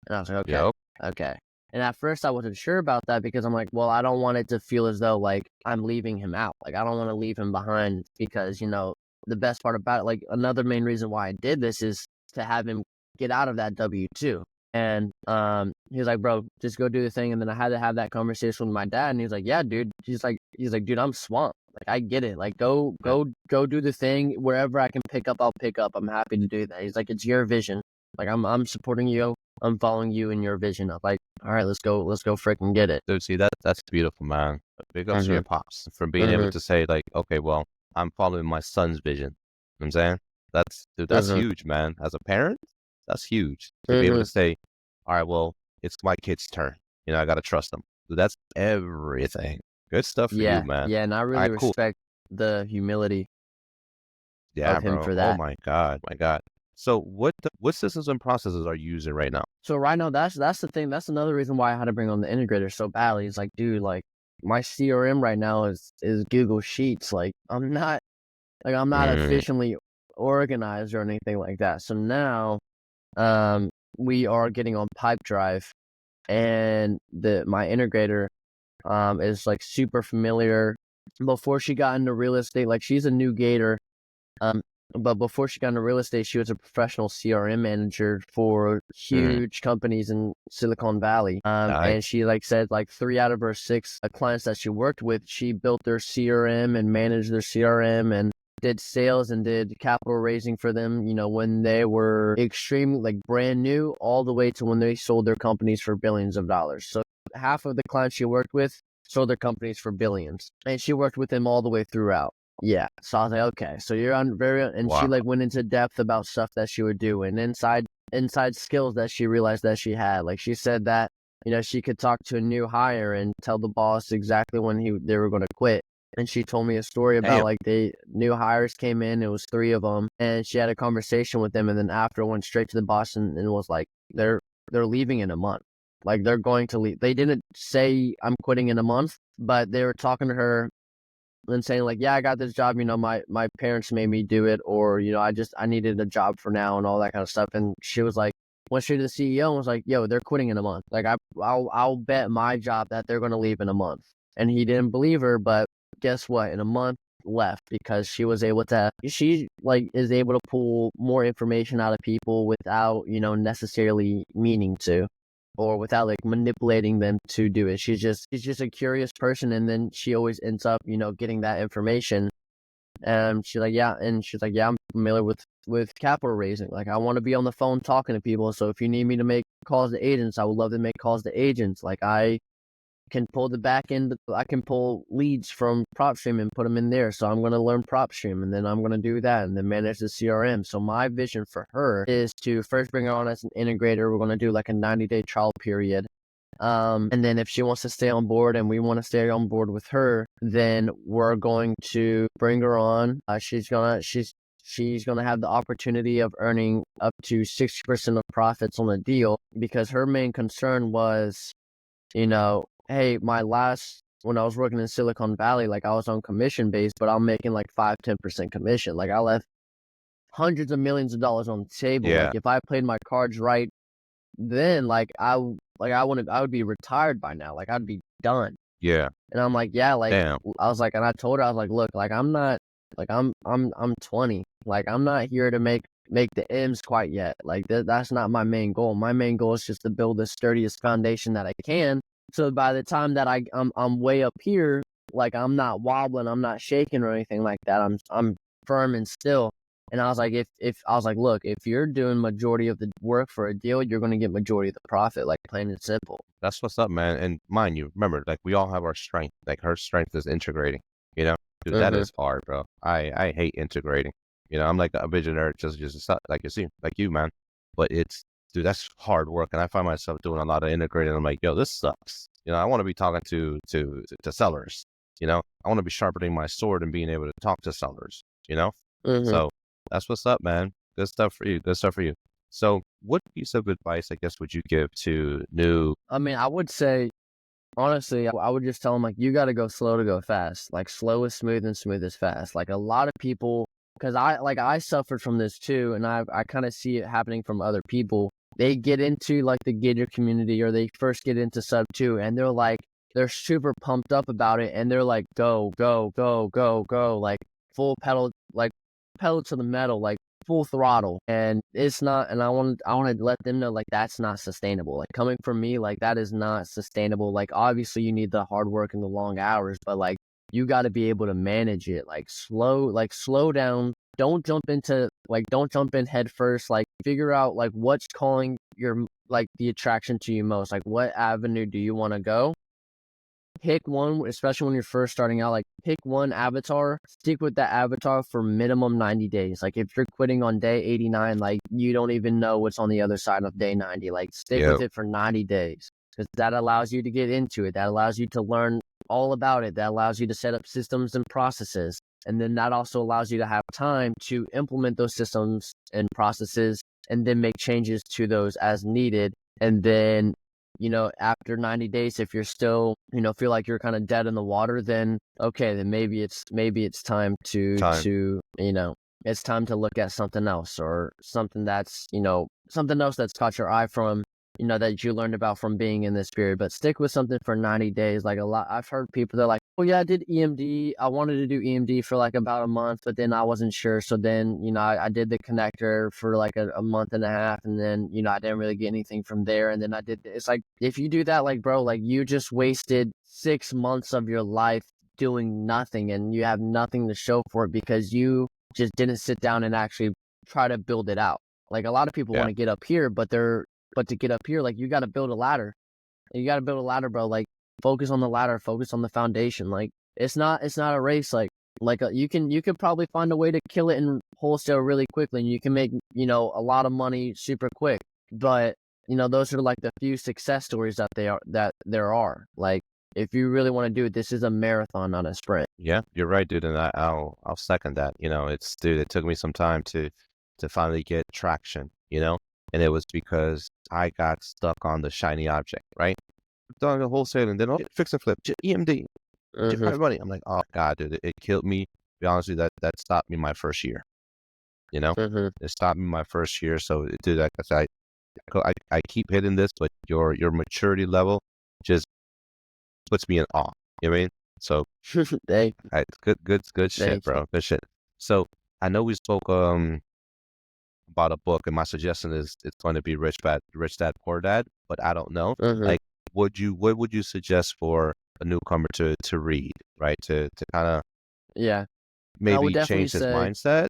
And I was like, okay, okay. And at first I wasn't sure about that, because I'm like, well, I don't want it to feel as though like I'm leaving him out. Like, I don't want to leave him behind, because, the best part about it, like another main reason why I did this is to have him get out of that W-2. And he was like, bro, just go do the thing. And then I had to have that conversation with my dad, and he was like, yeah, dude. He's like, dude, I'm swamped. Like, I get it. Like, go do the thing. Wherever I can pick up, I'll pick up. I'm happy to do that. He's like, it's your vision. Like, I'm supporting you. I'm following you in your vision. I'm like, all right, let's go freaking get it. Dude, see, that's beautiful, man. Big ups to your pops for being able to say, like, okay, well, I'm following my son's vision. You know what I'm saying? That's huge, man. As a parent, that's huge. To be able to say, all right, well, it's my kid's turn. I got to trust them. Dude, that's everything. Good stuff for you, man. Yeah, and I really respect the humility of him bro. for that. Oh, my God. My God. So what systems and processes are you using right now? So right now, that's the thing. That's another reason why I had to bring on the integrator so badly. It's like, dude, like my CRM right now is Google Sheets. I'm not Mm, efficiently organized or anything like that. So now, um, we are getting on Pipedrive, and the my integrator is like super familiar. Before she got into real estate, like she's a new gator, um, but before she got into real estate, she was a professional CRM manager for mm, huge companies in Silicon Valley. nice. And she like said like 3 out of her 6 clients that she worked with, she built their CRM and managed their CRM and did sales and did capital raising for them, when they were extremely like brand new all the way to when they sold their companies for billions of dollars. So half of the clients she worked with sold their companies for billions, and she worked with them all the way throughout. Yeah. So I was like, okay, so you're on and she Wow. like went into depth about stuff that she would do and inside skills that she realized that she had. Like she said that, she could talk to a new hire and tell the boss exactly when they were going to quit. And she told me a story about Damn. like they new hires came in, it was 3 of them, and she had a conversation with them, and then after went straight to the boss and was like, they're leaving in a month. Like they're going to leave. They didn't say I'm quitting in a month, but they were talking to her and saying like, yeah, I got this job, my parents made me do it, or, I needed a job for now and all that kind of stuff. And she was like, went straight to the CEO and was like, yo, they're quitting in a month. Like I'll bet my job that they're going to leave in a month. And he didn't believe her, but guess what? In a month left because she like is able to pull more information out of people without, necessarily meaning to, or without like manipulating them to do it. She's just a curious person, and then she always ends up, getting that information. And she's like, yeah, I'm familiar with capital raising. Like I want to be on the phone talking to people. So if you need me to make calls to agents, I would love to make calls to agents. Like I can pull the back end. I can pull leads from PropStream and put them in there. So I'm going to learn PropStream, and then I'm going to do that and then manage the CRM. So my vision for her is to first bring her on as an integrator. We're going to do like a 90-day trial period. And then if she wants to stay on board and we want to stay on board with her, then we're going to bring her on. She's gonna have the opportunity of earning up to 60% of profits on the deal, because her main concern was, hey, when I was working in Silicon Valley, like I was on commission based, but I'm making like 5-10% commission. Like I left hundreds of millions of dollars on the table. Like Yeah. if I played my cards right, then I would be retired by now. Like I'd be done. Yeah. And I'm like, yeah, like Damn. I was like, and I told her, I was like, look, like I'm not, like I'm 20. Like I'm not here to make the M's quite yet. Like that's not my main goal. My main goal is just to build the sturdiest foundation that I can. So by the time that I'm way up here, like I'm not wobbling, I'm not shaking or anything like that. I'm firm and still. And I was like, if I was like, look, if you're doing majority of the work for a deal, you're going to get majority of the profit, like plain and simple. That's what's up, man. And mind you, remember, like we all have our strength. Like her strength is integrating. You know, dude, that Mm-hmm. is hard, bro. I hate integrating. I'm like a visionary, just like you, man. But dude, that's hard work, and I find myself doing a lot of integrating. I'm like, yo, this sucks. I want to be talking to sellers. I want to be sharpening my sword and being able to talk to sellers. Mm-hmm. So that's what's up, man. Good stuff for you. Good stuff for you. So, what piece of advice, I guess, would you give to new? I mean, I would say, honestly, I would just tell them, like, you got to go slow to go fast. Like, slow is smooth and smooth is fast. Like, a lot of people, because I suffered from this too, and I kind of see it happening from other people. They get into, like, the Gator community, or they first get into Sub 2, and they're super pumped up about it, and they're like, go, go, go, go, go, like, full pedal, like, pedal to the metal, like, full throttle. And it's not, and I want to let them know, like, that's not sustainable. Like, coming from me, like, that is not sustainable. Like, obviously you need the hard work and the long hours, but like you got to be able to manage it. Like slow down. Don't jump in head first. Like figure out like what's calling your, like, the attraction to you most. Like what avenue do you want to go? Pick one, especially when you're first starting out. Like pick one avatar, stick with that avatar for minimum 90 days. Like if you're quitting on day 89, like you don't even know what's on the other side of day 90. Like stick Yeah. with it for 90 days, because that allows you to get into it. That allows you to learn all about it. That allows you to set up systems and processes. And then that also allows you to have time to implement those systems and processes and then make changes to those as needed. And then, after 90 days, if you're still, feel like you're kind of dead in the water, then okay, then maybe it's time Time. it's time to look at something else, or something that's, something else that's caught your eye from, that you learned about from being in this period. But stick with something for 90 days. Like, a lot, I've heard people, they're like, oh yeah, I did EMD. I wanted to do EMD for like about a month, but then I wasn't sure. So then, I did the connector for like a month and a half. And then, I didn't really get anything from there. And then it's like, if you do that, like, bro, like, you just wasted 6 months of your life doing nothing, and you have nothing to show for it because you just didn't sit down and actually try to build it out. Like, a lot of people Yeah. want to get up here, but to get up here, like, you got to build a ladder. You got to build a ladder, bro. Like, focus on the ladder, focus on the foundation. Like, it's not a race. You could probably find a way to kill it in wholesale really quickly, and you can make, a lot of money super quick. But, those are like the few success stories that there are. Like, if you really want to do it, this is a marathon, not a sprint. Yeah, you're right, dude, and I'll second that. Dude, it took me some time to finally get traction, and it was because I got stuck on the shiny object, right? Done the wholesale, and then fix and flip, EMD, Mm-hmm. money. I'm like, oh god, dude, it killed me. To be honest with you, that stopped me my first year. Mm-hmm. It stopped me my first year. So, dude, like I said, I keep hitting this, but your maturity level just puts me in awe. You know what I mean? So, Thank, good shit, thank you. bro. Good shit. So I know we spoke about a book, and my suggestion is it's going to be Rich Dad Poor Dad, but I don't know. Mm-hmm. Like, what would you suggest for a newcomer to read, right? To kind of Yeah, I would maybe definitely change his say mindset,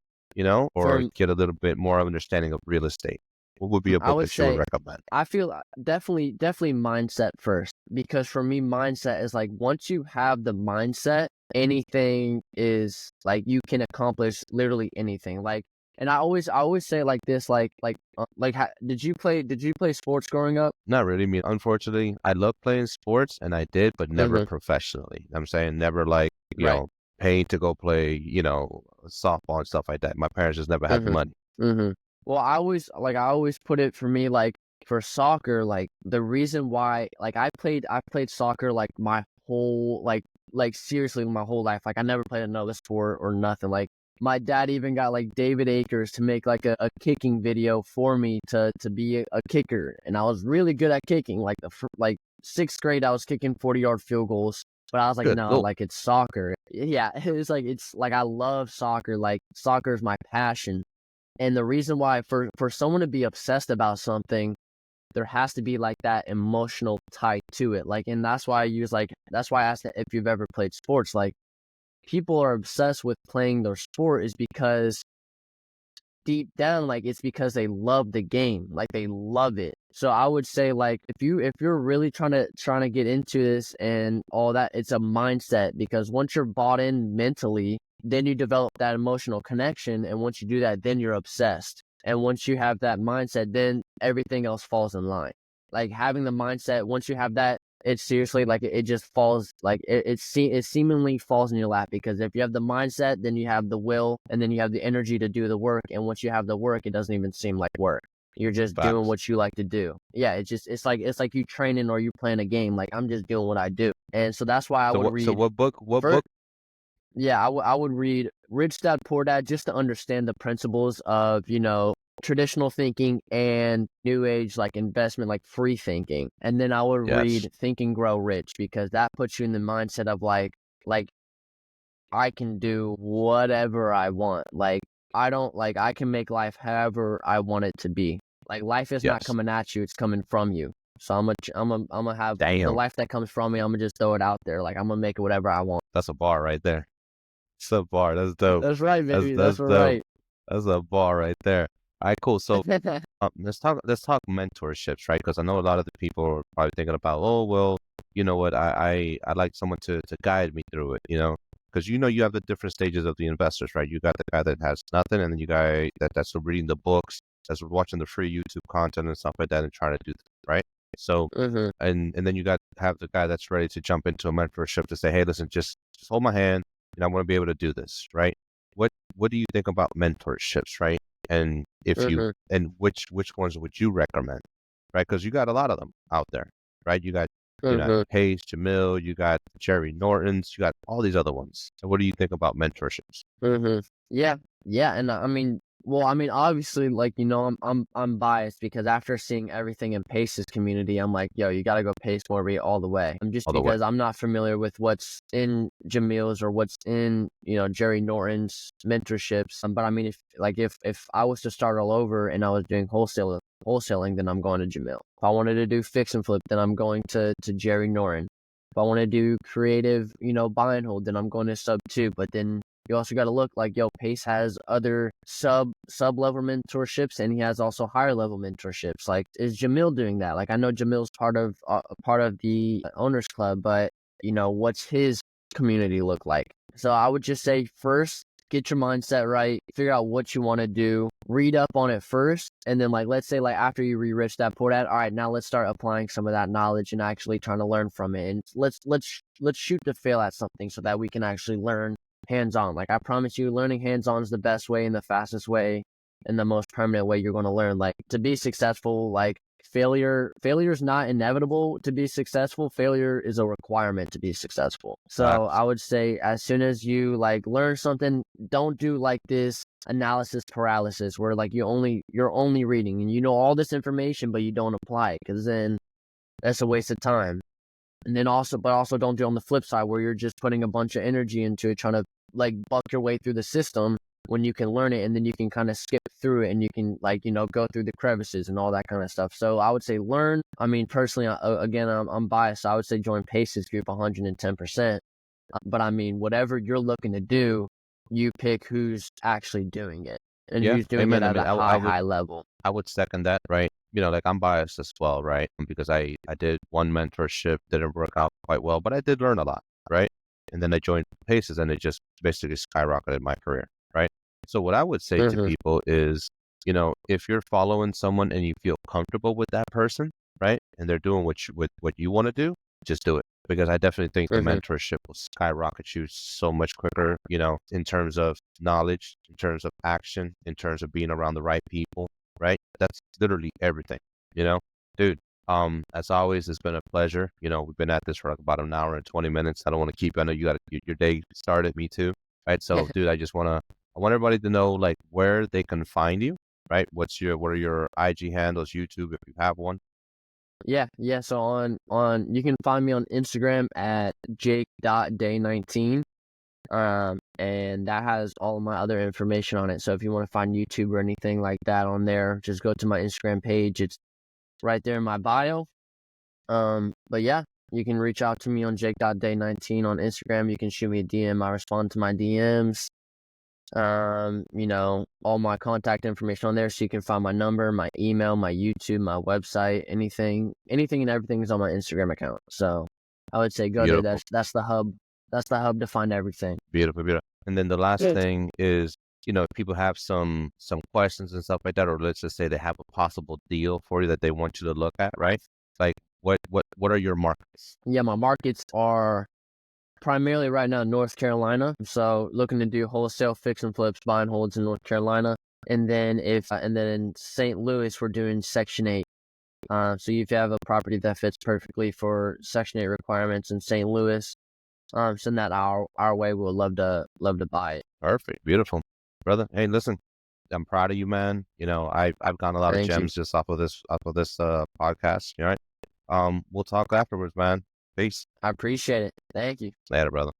or from get a little bit more understanding of real estate. What would be a I book would that you would say recommend? I feel definitely mindset first, because for me, mindset is like, once you have the mindset, anything is like, you can accomplish literally anything. Like, and I always say like this, did you play sports growing up? Not really. I mean, unfortunately, I love playing sports, and I did, but never Mm-hmm. professionally. I'm saying never like, Right. paying to go play, softball and stuff like that. My parents just never had the money. Mm-hmm. Mm-hmm. Well, I always put it for me, like, for soccer, like, the reason why, like, I played soccer like my whole, like seriously, my whole life. Like, I never played another sport or nothing. Like, my dad even got like David Akers to make like a kicking video for me to be a kicker, and I was really good at kicking. Like, like 6th grade, I was kicking 40-yard field goals. But I was like, Good. no, Cool. like, it's soccer. Yeah, it's like, I love soccer. Like, soccer is my passion. And the reason why, for someone to be obsessed about something, there has to be like that emotional tie to it. Like, and that's why I asked if you've ever played sports. Like, people are obsessed with playing their sport is because deep down, like, it's because they love the game. Like, they love it. So I would say, like, if you're really trying to get into this and all that, it's a mindset, because once you're bought in mentally, then you develop that emotional connection, and once you do that, then you're obsessed. And once you have that mindset, then everything else falls in line. Like, having the mindset, once you have that, it's seriously like, it just falls, like, it seemingly falls in your lap, because if you have the mindset, then you have the will, and then you have the energy to do the work. And once you have the work, it doesn't even seem like work. You're just doing Facts. what you like to do. Yeah, it's like you training or you playing a game. Like, I'm just doing what I do. And so that's why I So would what? So read what book? What first. book? Yeah, I would read Rich Dad Poor Dad, just to understand the principles of, traditional thinking and new age, like, investment, like, free thinking. And then I would Yes. read Think and Grow Rich, because that puts you in the mindset of like, I can do whatever I want. Like, I can make life however I want it to be. Like, life is not Yes. coming at you, it's coming from you. So I'm gonna have the Damn, life that comes from me. I'm gonna just throw it out there. Like, I'm gonna make it whatever I want. that's a bar right there. It's a bar. That's dope. That's right, That's baby. that's That's dope. right. That's a bar right there. All right, cool. So, let's talk mentorships, right? Because I know a lot of the people are probably thinking about, oh well, you know what? I'd like someone to guide me through it, because you have the different stages of the investors, right? You got the guy that has nothing, and then you guy that's reading the books, that's watching the free YouTube content and stuff like that, and trying to do that, right? So, Mhm. and then you got have the guy that's ready to jump into a mentorship to say, hey, listen, just hold my hand, and I want to be able to do this, right? What do you think about mentorships, right? And if you Mhm. and which ones would you recommend, right? Because you got a lot of them out there, right? You got Mhm. Pace, Jamil, you got Jerry Norton's, you got all these other ones. So what do you think about mentorships? Mhm. Yeah. Yeah, and I mean, well, I mean, obviously, like, I'm biased because after seeing everything in Pace's community, I'm like, yo, you gotta go Pace Morby all the way. Just All the way. because I'm not familiar with what's in Jamil's or what's in, Jerry Norton's mentorships. But I mean, if I was to start all over and I was doing wholesaling, then I'm going to Jamil. If I wanted to do fix and flip, then I'm going to Jerry Norton. If I want to do creative, buy and hold, then I'm going to sub two. But then you also got to look like, yo, Pace has other sub level mentorships, and he has also higher level mentorships. Like, is Jamil doing that? Like, I know Jamil's part of the owners club, but what's his community look like? So I would just say first, get your mindset right, figure out what you want to do, read up on it first, and then like let's say like after you re-rich that port ad, all right, now let's start applying some of that knowledge and actually trying to learn from it, and let's shoot to fail at something so that we can actually learn hands-on. Like, I promise you, learning hands-on is the best way and the fastest way and the most permanent way you're going to learn. Like, to be successful, like, failure is not inevitable to be successful. Failure is a requirement to be successful. So Facts. I would say as soon as you like learn something, don't do like this analysis paralysis where like you're only reading and you know all this information but you don't apply it, because then that's a waste of time. And then also don't do on the flip side where you're just putting a bunch of energy into it, trying to like buck your way through the system when you can learn it and then you can kind of skip through it and you can like, go through the crevices and all that kind of stuff. So I would say learn. I mean, personally, again, I'm biased. So I would say join Pace's group 110%. But I mean, whatever you're looking to do, you pick who's actually doing it and Yeah, who's doing it amen. I at mean, a high level. I would second that, right? Like I'm biased as well, right? Because I did one mentorship, didn't work out quite well, but I did learn a lot, right? And then I joined Paces and it just basically skyrocketed my career, right? So what I would say to Mm-hmm. people is, if you're following someone and you feel comfortable with that person, right? And they're doing what you want to do, just do it. Because I definitely think the Mm-hmm. mentorship will skyrocket you so much quicker, in terms of knowledge, in terms of action, in terms of being around the right people, right? That's literally everything, you know? Dude, as always, it's been a pleasure. We've been at this for like about an hour and 20 minutes. I don't want to keep, I know you got your day started, me too. Right. So, dude, I want everybody to know like where they can find you, right? What are your IG handles, YouTube, if you have one? Yeah. So on you can find me on Instagram at jake.day19. And that has all of my other information on it. So if you want to find YouTube or anything like that on there, just go to my Instagram page. It's right there in my bio. But yeah, you can reach out to me on jake.day19 on Instagram. You can shoot me a DM. I respond to my DMs. All my contact information on there, so you can find my number, my email, my YouTube, my website, anything and everything is on my Instagram account. So I would say go there. Beautiful. That's the hub. That's the hub to find everything. Beautiful, beautiful. And then the last Yes. thing is, if people have some questions and stuff like that, or let's just say they have a possible deal for you that they want you to look at, right? Like what are your markets? Yeah, my markets are primarily right now North Carolina. So looking to do wholesale fix and flips, buy and holds in North Carolina. And then in St. Louis, we're doing Section 8. So if you have a property that fits perfectly for Section 8 requirements in St. Louis, send that our way. We'll love to buy it. Perfect. Beautiful. Brother. Hey, listen, I'm proud of you, man. I've gotten a lot of Thank you. gems just off of this podcast. All right. We'll talk afterwards, man. Peace. I appreciate it. Thank you. Later, brother.